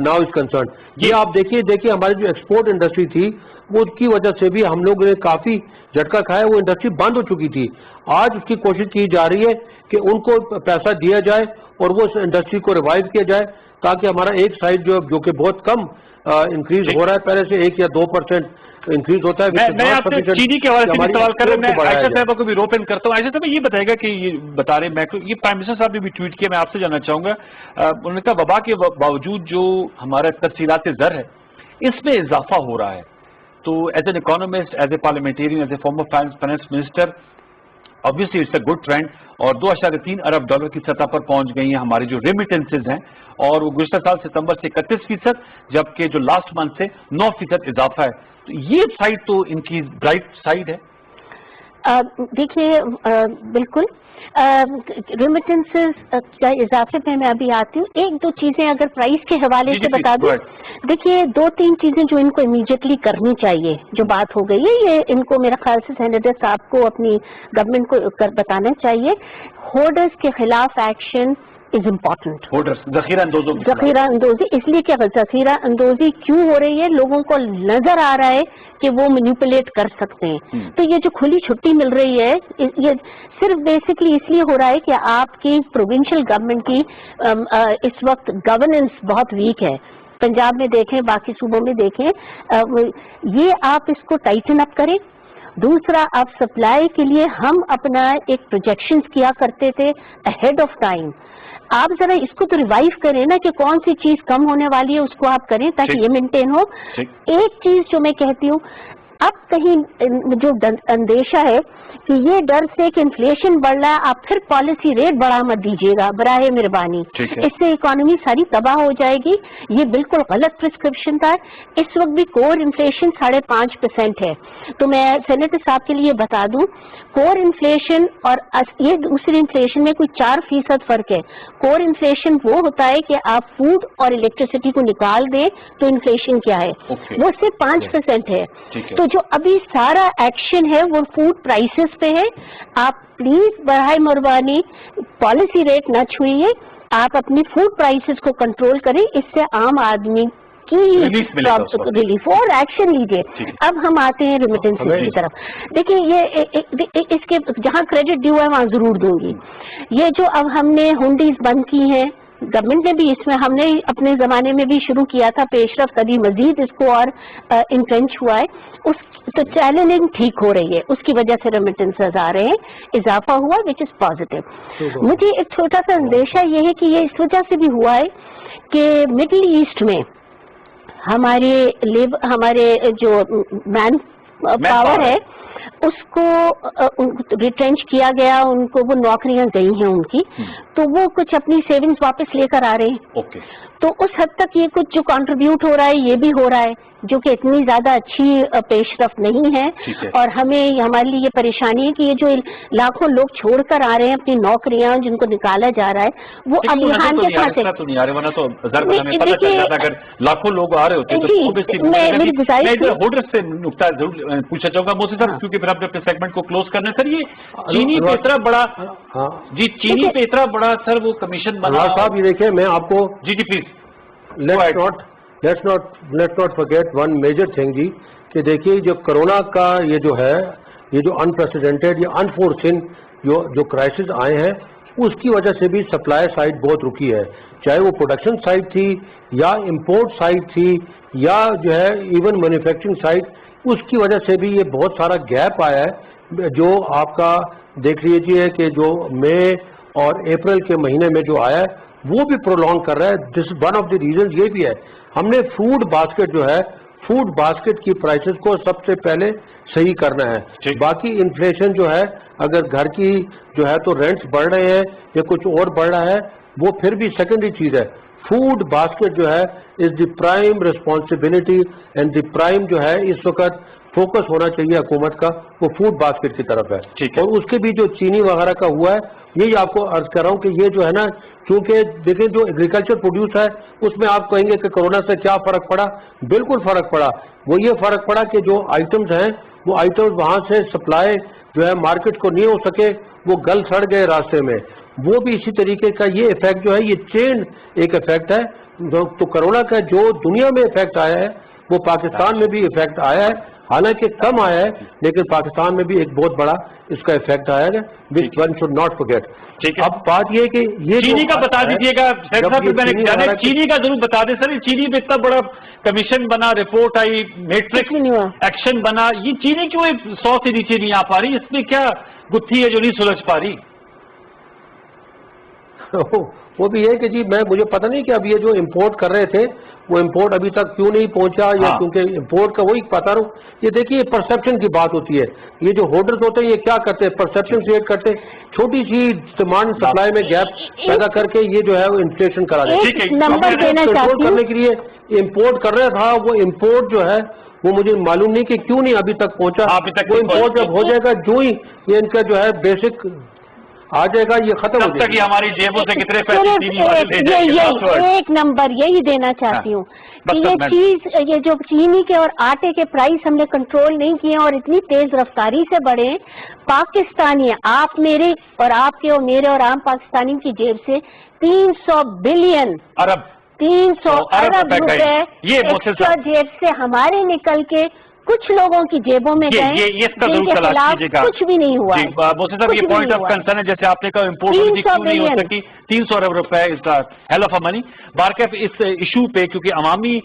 now is concern. یہ آپ دیکھیے ہماری جو ایکسپورٹ انڈسٹری تھی وہ اس کی وجہ سے بھی ہم لوگ نے کافی جھٹکا کھایا, وہ انڈسٹری بند ہو چکی تھی. آج اس کی کوشش کی جا رہی ہے کہ ان کو پیسہ دیا جائے اور وہ اس انڈسٹری کو ریوائو کیا جائے, تاکہ ہمارا ایک سائڈ جو کہ بہت کم انکریز ہو رہا ہے, پہلے سے 1 یا 2% انکریز ہوتا ہے. میں آپ سے چینی کے حوالے سے سوال کر رہا ہوں, میں عائشہ صاحبہ کو بھی روپ ان کرتا ہوں. عائشہ صاحب یہ بتائے گا کہ یہ بتا رہے ہیں یہ پرائم منسٹر صاحب نے بھی ٹویٹ کیا, میں آپ سے جاننا چاہوں گا, انہوں نے کہا وبا کے باوجود جو ہمارا تفصیلات زر ہے اس میں اضافہ ہو رہا ہے, تو as an economist, as a parliamentarian, as a former finance minister, obviously it's a good trend, اور 2.3 ارب ڈالر کی سطح پر پہنچ گئی ہیں ہماری جو ریمیٹنسز ہیں, اور وہ گزشتہ سال ستمبر سے 31%, جبکہ جو لاسٹ منتھ سے 9% اضافہ ہے. تو یہ سائڈ تو ان کی برائٹ سائڈ ہے. دیکھیے بالکل ریمیٹنسز کا اضافے پہ میں ابھی آتی ہوں. 1-2 چیزیں اگر پرائز کے حوالے سے بتا دوں. دیکھیے 2-3 چیزیں جو ان کو امیڈیٹلی کرنی چاہیے, جو بات ہو گئی ہے یہ ان کو میرا خیال سے سینیٹر صاحب کو اپنی گورنمنٹ کو بتانا چاہیے. ہورڈرز کے خلاف ایکشن از امپورٹنٹ. ذخیرہ اندوزی اس لیے کہ ذخیرہ اندوزی کیوں ہو رہی ہے, لوگوں کو نظر آ رہا ہے کہ وہ مینیپولیٹ کر سکتے ہیں. تو یہ جو کھلی چھٹی مل رہی ہے یہ صرف بیسکلی اس لیے ہو رہا ہے کہ آپ کی پروونشل گورنمنٹ کی اس وقت گورننس بہت ویک ہے. پنجاب میں دیکھیں, باقی صوبوں میں دیکھیں, یہ آپ اس کو ٹائٹن اپ کریں. دوسرا, آپ سپلائی کے لیے ہم اپنا ایک پروجیکشنز کیا کرتے تھے اہیڈ آف ٹائم, آپ ذرا اس کو تو ریوائو کریں نا کہ کون سی چیز کم ہونے والی ہے اس کو آپ کریں تاکہ یہ مینٹین ہو. ایک چیز جو میں کہتی ہوں, اب کہیں جو اندیشہ ہے کہ یہ ڈر سے کہ انفلیشن بڑھ رہا ہے, آپ پھر پالیسی ریٹ بڑھا مت دیجیے گا براہ مہربانی, اس سے اکانومی ساری تباہ ہو جائے گی. یہ بالکل غلط پرسکرپشن تھا. اس وقت بھی کور انفلیشن 5.5% ہے. تو میں سینیٹر صاحب کے لیے بتا دوں, کور انفلیشن اور یہ دوسری انفلیشن میں کوئی 4% فرق ہے. کور انفلیشن وہ ہوتا ہے کہ آپ فوڈ اور الیکٹریسٹی کو نکال دیں تو انفلیشن کیا ہے, وہ صرف 5% ہے. تو جو ابھی سارا ایکشن ہے وہ فوڈ پرائسز پہ ہے. آپ پلیز براہ مہربانی پالیسی ریٹ نہ چھوئیے, آپ اپنی فوڈ پرائسز کو کنٹرول کریں, اس سے عام آدمی کی ریلیف اور ایکشن لیجیے. اب ہم آتے ہیں ریمیٹنس کی طرف. دیکھیں یہ اس کے جہاں کریڈٹ ڈیو ہے وہاں ضرور دوں گی. یہ جو اب ہم نے ہنڈیز بند کی ہیں گورنمنٹ نے بھی اس میں، ہم نے اپنے زمانے میں بھی شروع کیا تھا پیش رفت، ابھی مزید اس کو اور انٹرنچ ہوا ہے، اس تو چینلنگ ٹھیک ہو رہی ہے، اس کی وجہ سے ریمیٹنسز آ رہے ہیں، اضافہ ہوا وچ از پازیٹیو۔ مجھے ایک چھوٹا سا اندیشہ یہ ہے کہ یہ اس وجہ سے بھی ہوا ہے کہ مڈل ایسٹ میں ہمارے جو مین پاور ہے اس کو ریٹرینچ کیا گیا، ان کو وہ نوکریاں گئی ہیں ان کی، تو وہ کچھ اپنی سیونگز واپس لے کر آ رہے ہیں، تو اس حد تک یہ کچھ جو کنٹریبیوٹ ہو رہا ہے یہ بھی ہو رہا ہے، جو کہ اتنی زیادہ اچھی پیش رفت نہیں ہے، اور ہمارے لیے یہ پریشانی ہے کہ یہ جو لاکھوں لوگ چھوڑ کر آ رہے ہیں اپنی نوکریاں جن کو نکالا جا رہا ہے، وہ اب یہاں کے اگر لاکھوں لوگ آ رہے ہوتے میری گزارش سے نقطہ ضرور پوچھنا چاہوں گا موسی صاحب، کیونکہ پھر اپنے سیگمنٹ کو کلوز کرنا ہے۔ سر یہ چینی پہ اتنا بڑا، جی چینی پہ اتنا بڑا سر وہ کمیشن بنا صاحب، یہ دیکھیں میں آپ کو جی please let's not forget one major thing جی، کہ دیکھیے جو کرونا کا یہ جو ہے، یہ جو انپریسیڈنٹڈ یا انفورسن جو کرائسس آئے ہیں، اس کی وجہ سے بھی سپلائی سائڈ بہت رکی ہے، چاہے وہ پروڈکشن سائڈ تھی یا امپورٹ سائڈ تھی یا جو ہے ایون مینوفیکچرنگ سائڈ، اس کی وجہ سے بھی یہ بہت سارا گیپ آیا ہے، جو آپ کا دیکھ لیجیے کہ جو مئی اور اپریل کے مہینے میں جو آیا ہے وہ بھی پرولونگ کر رہا ہے۔ This one of the reason یہ بھی ہے، ہم نے فوڈ باسکٹ جو ہے، فوڈ باسکٹ کی پرائسز کو سب سے پہلے صحیح کرنا ہے، باقی انفلیشن جو ہے اگر گھر کی جو ہے تو رینٹس بڑھ رہے ہیں یا کچھ اور بڑھ رہا ہے وہ پھر بھی سیکنڈری چیز ہے، فوڈ باسکٹ جو ہے is the prime responsibility and the prime جو ہے اس وقت فوکس ہونا چاہیے حکومت کا، وہ فوڈ باسکٹ کی طرف ہے، اور اس کے بھی جو چینی وغیرہ کا ہوا ہے یہی آپ کو عرض کر رہا ہوں کہ یہ جو ہے نا، کیونکہ دیکھیں جو ایگریکلچر پروڈیوس ہے اس میں آپ کہیں گے کہ کرونا سے کیا فرق پڑا، بالکل فرق پڑا، وہ یہ فرق پڑا کہ جو آئٹمز ہیں وہ آئٹمز وہاں سے سپلائی جو ہے مارکیٹ کو نہیں ہو سکے، وہ گل سڑ گئے راستے میں، وہ بھی اسی طریقے کا یہ ایفیکٹ جو ہے یہ چین ایک ایفیکٹ ہے، تو کرونا کا جو دنیا میں ایفیکٹ آیا ہے وہ پاکستان میں بھی ایفیکٹ آیا ہے، حالانکہ کم آیا ہے لیکن پاکستان میں بھی ایک بہت بڑا اس کا ایفیکٹ آیا ہے، which one should not forget۔ اب بات یہ کہ یہ چینی کا بتا دیجیے گا، چینی کا ضرور بتا دیں سر، چینی پہ اتنا بڑا کمیشن بنا، رپورٹ آئی، میٹرک ایکشن بنا، یہ چینی کیوں 100 سے نیچے نہیں آ پا رہی؟ اس میں کیا گتھی ہے جو نہیں سلجھ پا رہی؟ وہ بھی ہے کہ جی مجھے پتہ نہیں کہ اب یہ جو امپورٹ کر رہے تھے وہ امپورٹ ابھی تک کیوں نہیں پہنچا، یا کیونکہ امپورٹ کا وہی پتا رہوں، یہ دیکھیے پرسپشن کی بات ہوتی ہے، یہ جو ہولڈرز ہوتے ہیں یہ کیا کرتے ہیں، پرسپشن کریٹ کرتے ہیں، چھوٹی سی ڈیمانڈ سپلائی میں گیپ پیدا کر کے یہ جو ہے وہ انفلیشن کرا دیتے ہیں۔ کنٹرول کرنے کے لیے امپورٹ کر رہا تھا، وہ امپورٹ جو ہے وہ مجھے معلوم نہیں کہ کیوں نہیں ابھی تک پہنچا، وہ امپورٹ جب ہو جائے گا جو ہی یہ ان کا جو ہے بیسک آ جائے گا یہ ختم ہو جائے گا۔ ہماری جیبوں سے کتنے ایک نمبر یہی دینا چاہتی ہوں کہ یہ چیز، یہ جو چینی کے اور آٹے کے پرائس ہم نے کنٹرول نہیں کیے اور اتنی تیز رفتاری سے بڑھے، پاکستانی آپ میرے اور آپ کے اور میرے اور عام پاکستانی کی جیب سے 300 بلین ارب 300 ارب روپے ایکسٹرا جیب سے ہمارے نکل کے کچھ لوگوں کی جیبوں میں گئے، جن کے خلاف کچھ بھی نہیں ہوا۔ موسی صاحب یہ پوائنٹ آف کنسرن ہے، جیسے آپ نے کہا امپورٹ کیوں نہیں ہو سکی، 300 ارب روپے is the hell of a money. بارکیف اس ایشو پہ، کیونکہ عوامی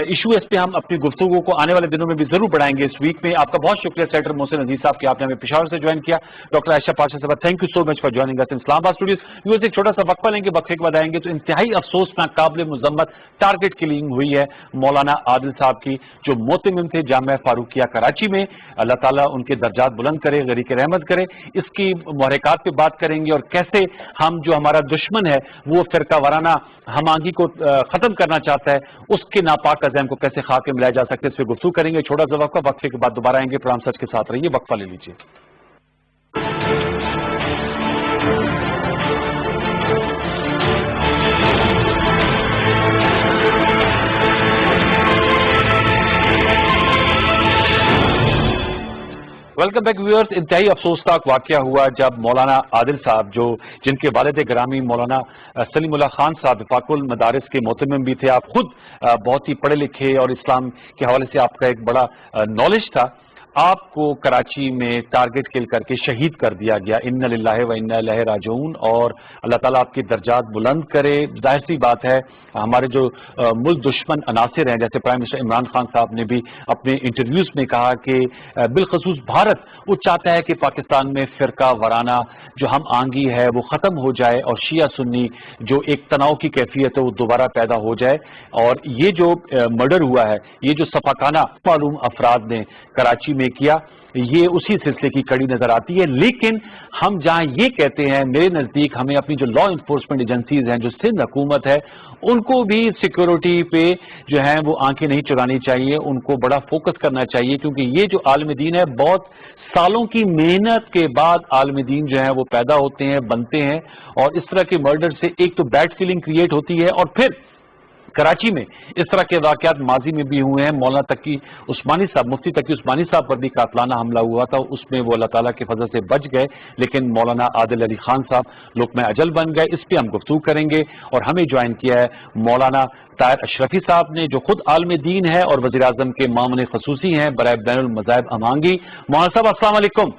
ایشو اس پہ ہم اپنی گفتگو کو آنے والے دنوں میں بھی ضرور بڑھائیں گے۔ اس ویک میں آپ کا بہت شکریہ سینیٹر محسن عزیز صاحب کہ آپ نے ہمیں پشاور سے جوائن کیا۔ ڈاکٹر عائشہ پاشا صاحب thank you so much for joining اس ان اسلام آباد اسٹوڈیوز۔ یوں ایک چھوٹا سا وقفہ لیں گے، وقفے کے بعد آئیں گے تو انتہائی افسوسناک، قابل مذمت ٹارگٹ کلنگ ہوئی ہے مولانا عادل صاحب کی، جو موتمم تھے جامعہ فاروقیہ کراچی میں۔ اللہ تعالیٰ ان کے درجات بلند کرے، غریق رحمت کرے۔ اس کی محرکات پہ بات کریں گے اور کیسے ہم جو ہمارا دشمن ہے وہ فرقہ وارانہ ہم آہنگی کو ختم کرنا چاہتا ہے، اس کے ناپاک عزائم کو کیسے خاک میں ملایا جا سکتا ہے، اس پہ گفتگو کریں گے۔ چھوٹا سا وقفہ، وقفے کے بعد دوبارہ آئیں گے۔ پروگرام سچ کے ساتھ رہیے، وقفہ لے لیجیے۔ Welcome back viewers. انتہائی افسوسناک واقعہ ہوا جب مولانا عادل صاحب، جن کے والد گرامی مولانا سلیم اللہ خان صاحب وفاق المدارس کے موتمم بھی تھے، آپ خود بہت ہی پڑھے لکھے اور اسلام کے حوالے سے آپ کا ایک بڑا نالج تھا، آپ کو کراچی میں ٹارگٹ کل کر کے شہید کر دیا گیا، انا للہ و انا الیہ راجعون، اور اللہ تعالیٰ آپ کے درجات بلند کرے۔ ظاہر سی بات ہے ہمارے جو ملک دشمن عناصر ہیں، جیسے پرائم منسٹر عمران خان صاحب نے بھی اپنے انٹرویوز میں کہا کہ بالخصوص بھارت وہ چاہتا ہے کہ پاکستان میں فرقہ وارانہ جو ہم آہنگی ہے وہ ختم ہو جائے، اور شیعہ سنی جو ایک تناؤ کی کیفیت ہے وہ دوبارہ پیدا ہو جائے۔ اور یہ جو مرڈر ہوا ہے، یہ جو سفاکانہ معلوم افراد نے کراچی میں کیا، یہ اسی سلسلے کی کڑی نظر آتی ہے۔ لیکن ہم جہاں یہ کہتے ہیں، میرے نزدیک ہمیں اپنی جو لا انفورسمنٹ ایجنسیز ہیں، جو سندھ حکومت ہے، ان کو بھی سیکیورٹی پہ جو ہیں وہ آنکھیں نہیں چرانی چاہیے، ان کو بڑا فوکس کرنا چاہیے، کیونکہ یہ جو عالم دین ہے بہت سالوں کی محنت کے بعد عالم دین جو ہیں وہ پیدا ہوتے ہیں، بنتے ہیں، اور اس طرح کے مرڈر سے ایک تو بیڈ فیلنگ کریٹ ہوتی ہے، اور پھر کراچی میں اس طرح کے واقعات ماضی میں بھی ہوئے ہیں۔ مولانا تقی عثمانی صاحب، مفتی تقی عثمانی صاحب پر بھی قاتلانہ حملہ ہوا تھا، اس میں وہ اللہ تعالیٰ کے فضل سے بچ گئے، لیکن مولانا عادل علی خان صاحب لقمہ اجل بن گئے۔ اس پہ ہم گفتگو کریں گے، اور ہمیں جوائن کیا ہے مولانا طاہر اشرفی صاحب نے، جو خود عالم دین ہے اور وزیر اعظم کے معاون خصوصی ہیں برائے بین المذاہب امانگی۔ مولانا صاحب السلام علیکم۔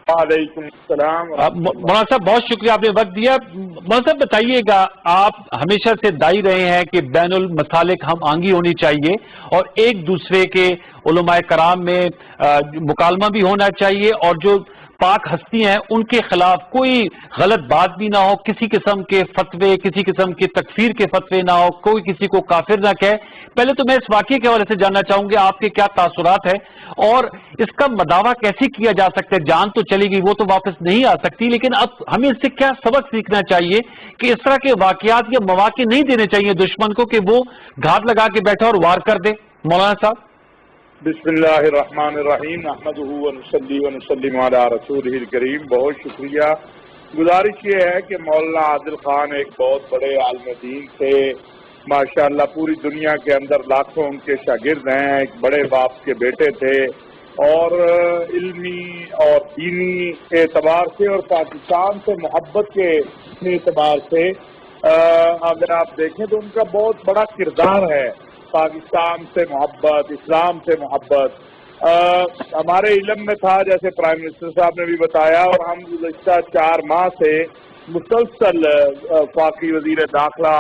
وعلیکم السلام۔ مولانا صاحب بہت شکریہ، آپ نے وقت دیا۔ مولانا صاحب بتائیے گا، آپ ہمیشہ سے دائی رہے ہیں کہ بین المسالک ہم آہنگی ہونی چاہیے، اور ایک دوسرے کے علماء کرام میں مکالمہ بھی ہونا چاہیے، اور جو پاک ہستی ہیں ان کے خلاف کوئی غلط بات بھی نہ ہو، کسی قسم کے فتوے، کسی قسم کے تکفیر کے فتوے نہ ہو، کوئی کسی کو کافر نہ کہے۔ پہلے تو میں اس واقعے کے حوالے سے جاننا چاہوں گا آپ کے کیا تاثرات ہیں، اور اس کا مداوع کیسے کیا جا سکتا ہے؟ جان تو چلی گئی، وہ تو واپس نہیں آ سکتی، لیکن اب ہمیں اس سے کیا سبق سیکھنا چاہیے کہ اس طرح کے واقعات یا مواقع نہیں دینے چاہیے دشمن کو کہ وہ گھات لگا کے بیٹھا اور وار کر دے؟ مولانا صاحب بسم اللہ الرحمن الرحیم، نحمدہ ونصلی ونسلم علی رسولہ الکریم۔ بہت شکریہ۔ گزارش یہ ہے کہ مولانا عادل خان ایک بہت بڑے عالم دین تھے، ماشاءاللہ پوری دنیا کے اندر لاکھوں ان کے شاگرد ہیں، ایک بڑے باپ کے بیٹے تھے، اور علمی اور دینی اعتبار سے اور پاکستان سے محبت کے اعتبار سے اگر آپ دیکھیں تو ان کا بہت بڑا کردار ہے، پاکستان سے محبت، اسلام سے محبت۔ ہمارے علم میں تھا، جیسے پرائم منسٹر صاحب نے بھی بتایا، اور ہم گزشتہ 4 ماہ سے مسلسل وفاقی وزیر داخلہ،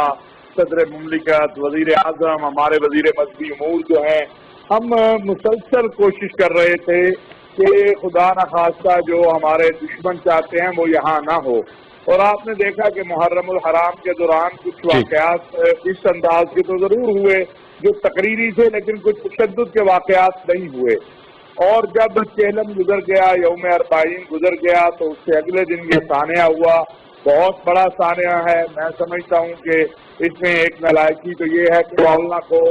صدر مملکت، وزیر اعظم، ہمارے وزیر مذہبی امور جو ہیں، ہم مسلسل کوشش کر رہے تھے کہ خدا نخواستہ جو ہمارے دشمن چاہتے ہیں وہ یہاں نہ ہو۔ اور آپ نے دیکھا کہ محرم الحرام کے دوران کچھ واقعات اس انداز کے تو ضرور ہوئے جو تقریری تھے، لیکن کچھ تشدد کے واقعات نہیں ہوئے۔ اور جب چہلم گزر گیا، یوم اربعین گزر گیا، تو اس سے اگلے دن یہ سانحہ ہوا، بہت بڑا سانحہ ہے۔ میں سمجھتا ہوں کہ اس میں ایک نالائکی تو یہ ہے کہ مولانا کو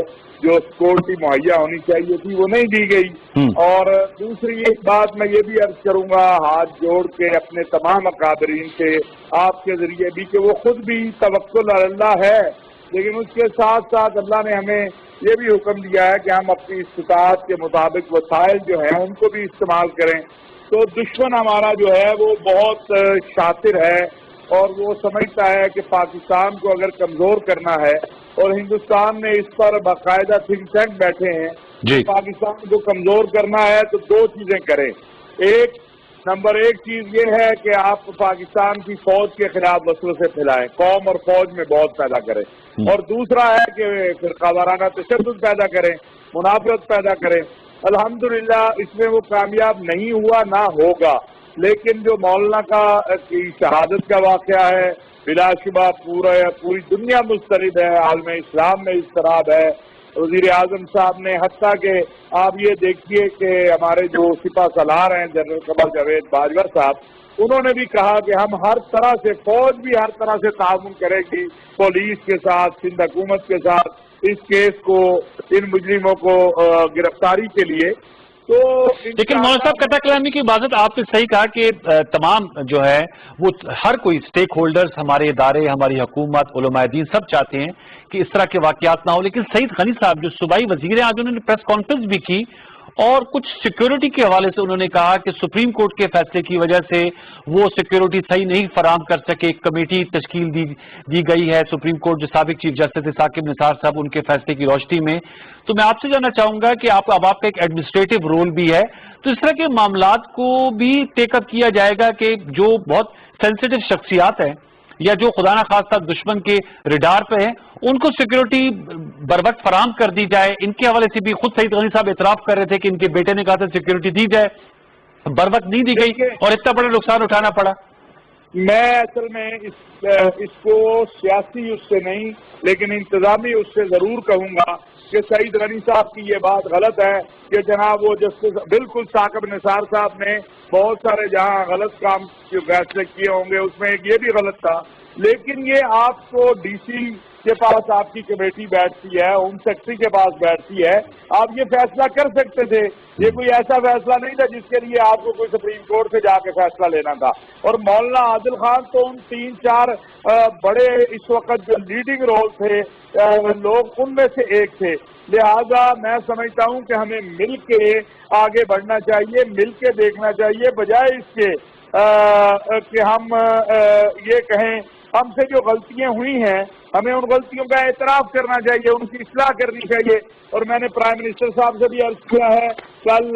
جو سیکورٹی مہیا ہونی چاہیے تھی وہ نہیں دی گئی، اور دوسری ایک بات میں یہ بھی عرض کروں گا ہاتھ جوڑ کے اپنے تمام اکابرین سے آپ کے ذریعے بھی، کہ وہ خود بھی توکل علی اللہ ہے، لیکن اس کے ساتھ ساتھ اللہ نے ہمیں یہ بھی حکم دیا ہے کہ ہم اپنی استطاعت کے مطابق وسائل جو ہیں ان کو بھی استعمال کریں۔ تو دشمن ہمارا جو ہے وہ بہت شاطر ہے، اور وہ سمجھتا ہے کہ پاکستان کو اگر کمزور کرنا ہے، اور ہندوستان نے اس پر باقاعدہ تھنک ٹینک بیٹھے ہیں، پاکستان کو کمزور کرنا ہے تو 2 چیزیں کریں۔ نمبر 1 چیز یہ ہے کہ آپ پاکستان کی فوج کے خلاف وسوسے پھیلائیں، قوم اور فوج میں بہت پیدا کریں، اور دوسرا ہے کہ فرقہ وارانہ تشدد پیدا کریں، منافرت پیدا کریں۔ الحمدللہ اس میں وہ کامیاب نہیں ہوا، نہ ہوگا، لیکن جو مولانا کی شہادت کا واقعہ ہے بلا شبہ پوری دنیا مسترد ہے، عالم اسلام میں اضطراب ہے۔ وزیر اعظم صاحب نے، حتیٰ کہ آپ یہ دیکھیے کہ ہمارے جو سپہ سالار ہیں جنرل قمر جاوید باجوہ صاحب، انہوں نے بھی کہا کہ ہم ہر طرح سے، فوج بھی ہر طرح سے تعاون کرے گی پولیس کے ساتھ، سندھ حکومت کے ساتھ، اس کیس کو، ان مجرموں کو گرفتاری کے لیے۔ تو لیکن مولانا صاحب قطع کلامی کی عبادت آپ نے صحیح کہا کہ تمام جو ہے وہ ہر کوئی اسٹیک ہولڈرز، ہمارے ادارے، ہماری حکومت، علماء دین سب چاہتے ہیں کہ اس طرح کے واقعات نہ ہو، لیکن سعید غنی صاحب جو صوبائی وزیر ہیں، آج انہوں نے پریس کانفرنس بھی کی، اور کچھ سیکیورٹی کے حوالے سے انہوں نے کہا کہ سپریم کورٹ کے فیصلے کی وجہ سے وہ سیکیورٹی صحیح نہیں فراہم کر سکے. ایک کمیٹی تشکیل دی گئی ہے سپریم کورٹ جو سابق چیف جسٹس ثاقب نثار صاحب ان کے فیصلے کی روشنی میں. تو میں آپ سے جاننا چاہوں گا کہ اب آپ کا ایک ایڈمنسٹریٹو رول بھی ہے, تو اس طرح کے معاملات کو بھی ٹیک اپ کیا جائے گا کہ جو بہت سینسیٹیو شخصیات ہیں یا جو خدا نہ خواستہ دشمن کے ریڈار پہ ہیں ان کو سیکیورٹی بروقت فراہم کر دی جائے. ان کے حوالے سے بھی خود سعید غنی صاحب اعتراف کر رہے تھے کہ ان کے بیٹے نے کہا تھا سیکیورٹی دی جائے, بروقت نہیں دی گئی اور اتنا بڑا نقصان اٹھانا پڑا. میں اصل میں اس کو سیاسی اس سے نہیں لیکن انتظامی اس سے ضرور کہوں گا کہ سعید غنی صاحب کی یہ بات غلط ہے کہ جناب وہ جسٹس بالکل ثاقب نثار صاحب نے بہت سارے جہاں غلط کام کے فیصلے کیے ہوں گے اس میں ایک یہ بھی غلط تھا, لیکن یہ آپ کو ڈی سی کے پاس آپ کی کمیٹی بیٹھتی ہے, ہوم سیکرٹری کے پاس بیٹھتی ہے, آپ یہ فیصلہ کر سکتے تھے. یہ کوئی ایسا فیصلہ نہیں تھا جس کے لیے آپ کو کوئی سپریم کورٹ سے جا کے فیصلہ لینا تھا. اور مولانا عادل خان تو ان 3-4 بڑے اس وقت جو لیڈنگ رول تھے لوگ ان میں سے ایک تھے. لہذا میں سمجھتا ہوں کہ ہمیں مل کے آگے بڑھنا چاہیے, مل کے دیکھنا چاہیے, بجائے اس کے کہ ہم یہ کہیں ہم سے جو غلطیاں ہوئی ہیں ہمیں ان غلطیوں کا اعتراف کرنا چاہیے, ان کی اصلاح کرنی چاہیے. اور میں نے پرائم منسٹر صاحب سے بھی عرض کیا ہے, کل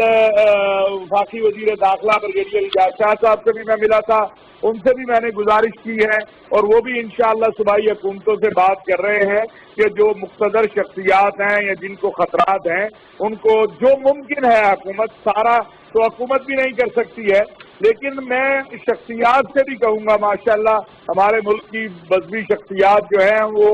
وفاقی وزیر داخلہ بریگیڈیئر اعجاز شاہ صاحب سے بھی میں ملا تھا, ان سے بھی میں نے گزارش کی ہے اور وہ بھی انشاءاللہ صوبائی حکومتوں سے بات کر رہے ہیں کہ جو مقتدر شخصیات ہیں یا جن کو خطرات ہیں ان کو جو ممکن ہے, حکومت سارا تو حکومت بھی نہیں کر سکتی ہے, لیکن میں شخصیات سے بھی کہوں گا ماشاءاللہ ہمارے ملک کی مذہبی شخصیات جو ہیں وہ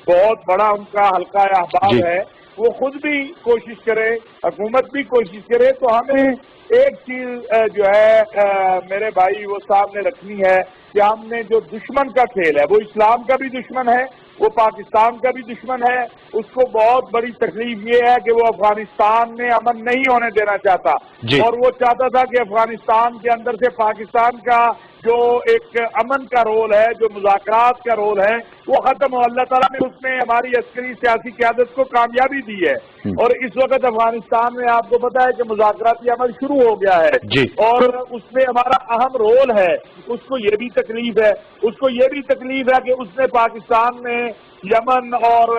بہت بڑا ان کا حلقہ احباب ہے, وہ خود بھی کوشش کرے, حکومت بھی کوشش کرے. تو ہمیں ایک چیز جو ہے میرے بھائی وہ سامنے رکھنی ہے کہ ہم نے جو دشمن کا کھیل ہے وہ اسلام کا بھی دشمن ہے, وہ پاکستان کا بھی دشمن ہے. اس کو بہت بڑی تکلیف یہ ہے کہ وہ افغانستان میں امن نہیں ہونے دینا چاہتا اور وہ چاہتا تھا کہ افغانستان کے اندر سے پاکستان کا جو ایک امن کا رول ہے, جو مذاکرات کا رول ہے وہ ختم ہو. اللہ تعالیٰ نے اس میں ہماری عسکری سیاسی قیادت کو کامیابی دی ہے اور اس وقت افغانستان میں آپ کو پتا ہے کہ مذاکراتی عمل شروع ہو گیا ہے اور اس میں ہمارا اہم رول ہے. اس کو یہ بھی تکلیف ہے, اس کو یہ بھی تکلیف ہے کہ اس نے پاکستان میں یمن اور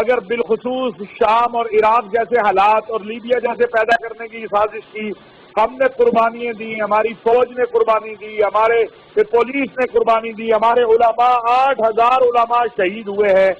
اگر بالخصوص شام اور عراق جیسے حالات اور لیبیا جیسے پیدا کرنے کی سازش کی. ہم نے قربانیاں دی, ہماری فوج نے قربانی دی, ہمارے پولیس نے قربانی دی, ہمارے علماء 8000 علماء شہید ہوئے ہیں,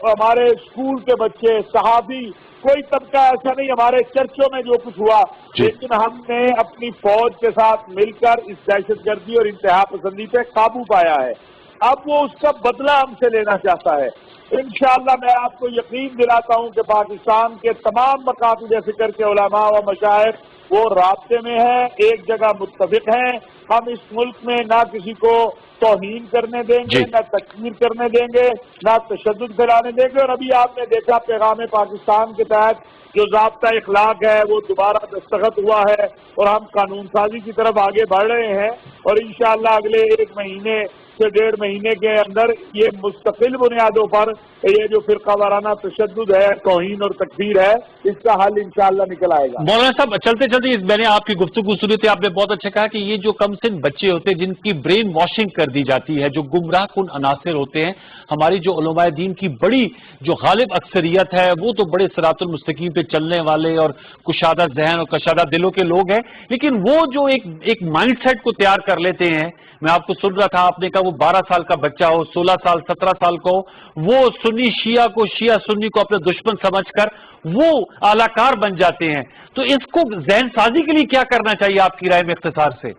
ہمارے اسکول کے بچے, صحافی, کوئی طبقہ ایسا نہیں ہمارے چرچوں میں جو کچھ ہوا, لیکن ہم نے اپنی فوج کے ساتھ مل کر اس دہشت گردی اور انتہا پسندی پہ قابو پایا ہے. اب وہ اس کا بدلہ ہم سے لینا چاہتا ہے. انشاءاللہ میں آپ کو یقین دلاتا ہوں کہ پاکستان کے تمام مقاصد فکر کے علماء و مشائخ وہ رابطے میں ہیں, ایک جگہ متفق ہیں. ہم اس ملک میں نہ کسی کو توہین کرنے دیں گے, نہ تکفیر کرنے دیں گے, نہ تشدد پھیلانے دیں گے. اور ابھی آپ نے دیکھا پیغام پاکستان کے تحت جو ضابطہ اخلاق ہے وہ دوبارہ دستخط ہوا ہے اور ہم قانون سازی کی طرف آگے بڑھ رہے ہیں اور انشاءاللہ اگلے 1 مہینے سے 1.5 مہینے کے اندر یہ مستقل بنیادوں پر یہ جو فرقہ وارانہ تشدد ہے, توہین اور تکفیر ہے, اس کا حل انشاءاللہ نکل آئے گا. مولانا صاحب چلتے چلتے میں نے آپ کی گفتگو سنی تھی, آپ نے بہت اچھا کہا کہ یہ جو کم سن بچے ہوتے ہیں جن کی برین واشنگ کر دی جاتی ہے, جو گمراہ کن عناصر ہوتے ہیں, ہماری جو علماء دین کی بڑی جو غالب اکثریت ہے وہ تو بڑے صراط المستقیم پہ چلنے والے اور کشادہ ذہن اور کشادہ دلوں کے لوگ ہیں, لیکن وہ جو ایک مائنڈ سیٹ کو تیار کر لیتے ہیں. میں آپ کو سن رہا تھا, آپ نے کہا وہ 12 سال کا بچہ ہو, 16 سال 17 سال کو, وہ سنی شیعہ کو, شیعہ سنی کو اپنے دشمن سمجھ کر وہ اعلی کار بن جاتے ہیں. تو اس کو ذہن سازی کے لیے کیا کرنا چاہیے آپ کی رائے میں اختصار سے؟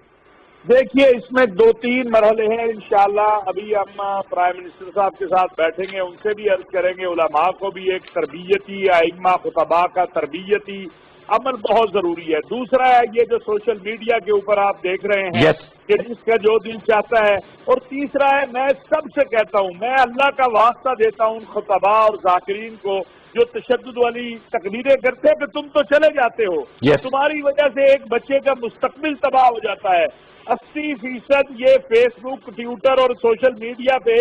دیکھیے اس میں 2-3 مرحلے ہیں. انشاءاللہ ابھی ہم پرائم منسٹر صاحب کے ساتھ بیٹھیں گے, ان سے بھی عرض کریں گے علماء کو بھی ایک تربیتی ائمہ خطباء کا تربیتی عمل بہت ضروری ہے. دوسرا ہے یہ جو سوشل میڈیا کے اوپر آپ دیکھ رہے ہیں کہ جس کا جو دل چاہتا ہے. اور تیسرا ہے میں سب سے کہتا ہوں, میں اللہ کا واسطہ دیتا ہوں ان خطباء اور ذاکرین کو جو تشدد والی تقریریں کرتے ہیں کہ تم تو چلے جاتے ہو, تمہاری وجہ سے ایک بچے کا مستقبل تباہ ہو جاتا ہے. 80% یہ فیس بک، ٹویٹر اور سوشل میڈیا پہ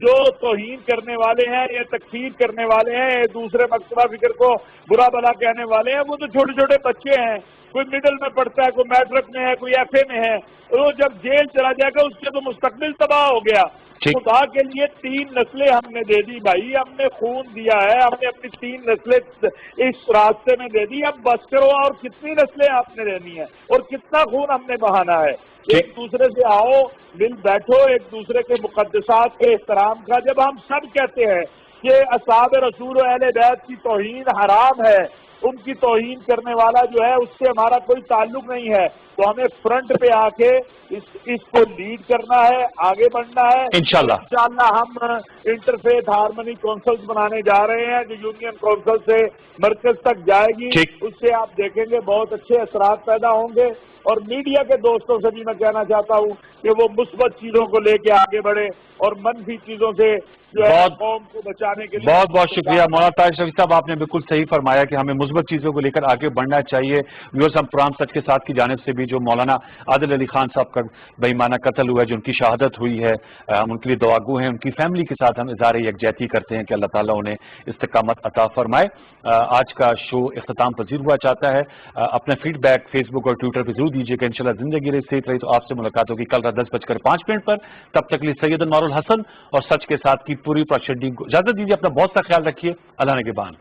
جو توہین کرنے والے ہیں یا تکفیر کرنے والے ہیں، دوسرے مکتبہ فکر کو برا بھلا کہنے والے ہیں، وہ تو چھوٹے چھوٹے بچے ہیں. کوئی مڈل میں پڑھتا ہے، کوئی میٹرک میں ہے، کوئی ایف اے میں ہے. وہ جب جیل چلا جائے گا اس کے تو مستقبل تباہ ہو گیا. خدا کے لیے 3 نسلیں ہم نے دے دی بھائی، ہم نے خون دیا ہے، ہم نے اپنی 3 نسلیں اس راستے میں دے دی. اب بس کرو، اور کتنی نسلیں آپ نے دینی ہے اور کتنا خون ہم نے بہانا ہے. ایک دوسرے سے آؤ، مل بیٹھو، ایک دوسرے کے مقدسات کے احترام کا. جب ہم سب کہتے ہیں کہ اصحاب رسول و اہل بیت کی توہین حرام ہے، ان کی توہین کرنے والا جو ہے اس سے ہمارا کوئی تعلق نہیں ہے، تو ہمیں فرنٹ پہ آ کے اس کو لیڈ کرنا ہے، آگے بڑھنا ہے. انشاءاللہ ہم انٹرفیتھ ہارمنی کونسلز بنانے جا رہے ہیں جو یونین کونسل سے مرکز تک جائے گی. اس سے آپ دیکھیں گے بہت اچھے اثرات پیدا ہوں گے. اور میڈیا کے دوستوں سے بھی میں کہنا چاہتا ہوں کہ وہ مثبت چیزوں کو لے کے آگے بڑھے اور منفی چیزوں سے جو ہے قوم کو بچانے کے لیے. بہت بہت شکریہ مولانا طاہر شفیق صاحب، آپ نے بالکل صحیح فرمایا کہ ہمیں مثبت چیزوں کو لے کر آگے بڑھنا چاہیے. ویورز، ہم پروگرام سچ کے ساتھ کی جانب سے بھی جو مولانا عادل علی خان صاحب کا بے ایمانہ قتل ہوا ہے، جو ان کی شہادت ہوئی ہے، ہم ان کے لیے دعاگو ہیں. ان کی فیملی کے ساتھ ہم اظہار یکجہتی کرتے ہیں کہ اللہ تعالیٰ انہیں استقامت عطا فرمائے. آج کا شو اختتام پذیر ہوا چاہتا ہے. اپنا فیڈ بیک فیس بک اور ٹویٹر پہ ضرور دیجیے گا. انشاءاللہ زندگی رہی، صحت رہی تو آپ سے ملاقات ہوگی کل رات 10:05 پر. تب تک لیے سید انوار الحسن اور سچ کے ساتھ کی پوری پروڈکشن ٹیم کو اجازت دیجیے. اپنا بہت سا خیال رکھیے. اللہ نگہبان.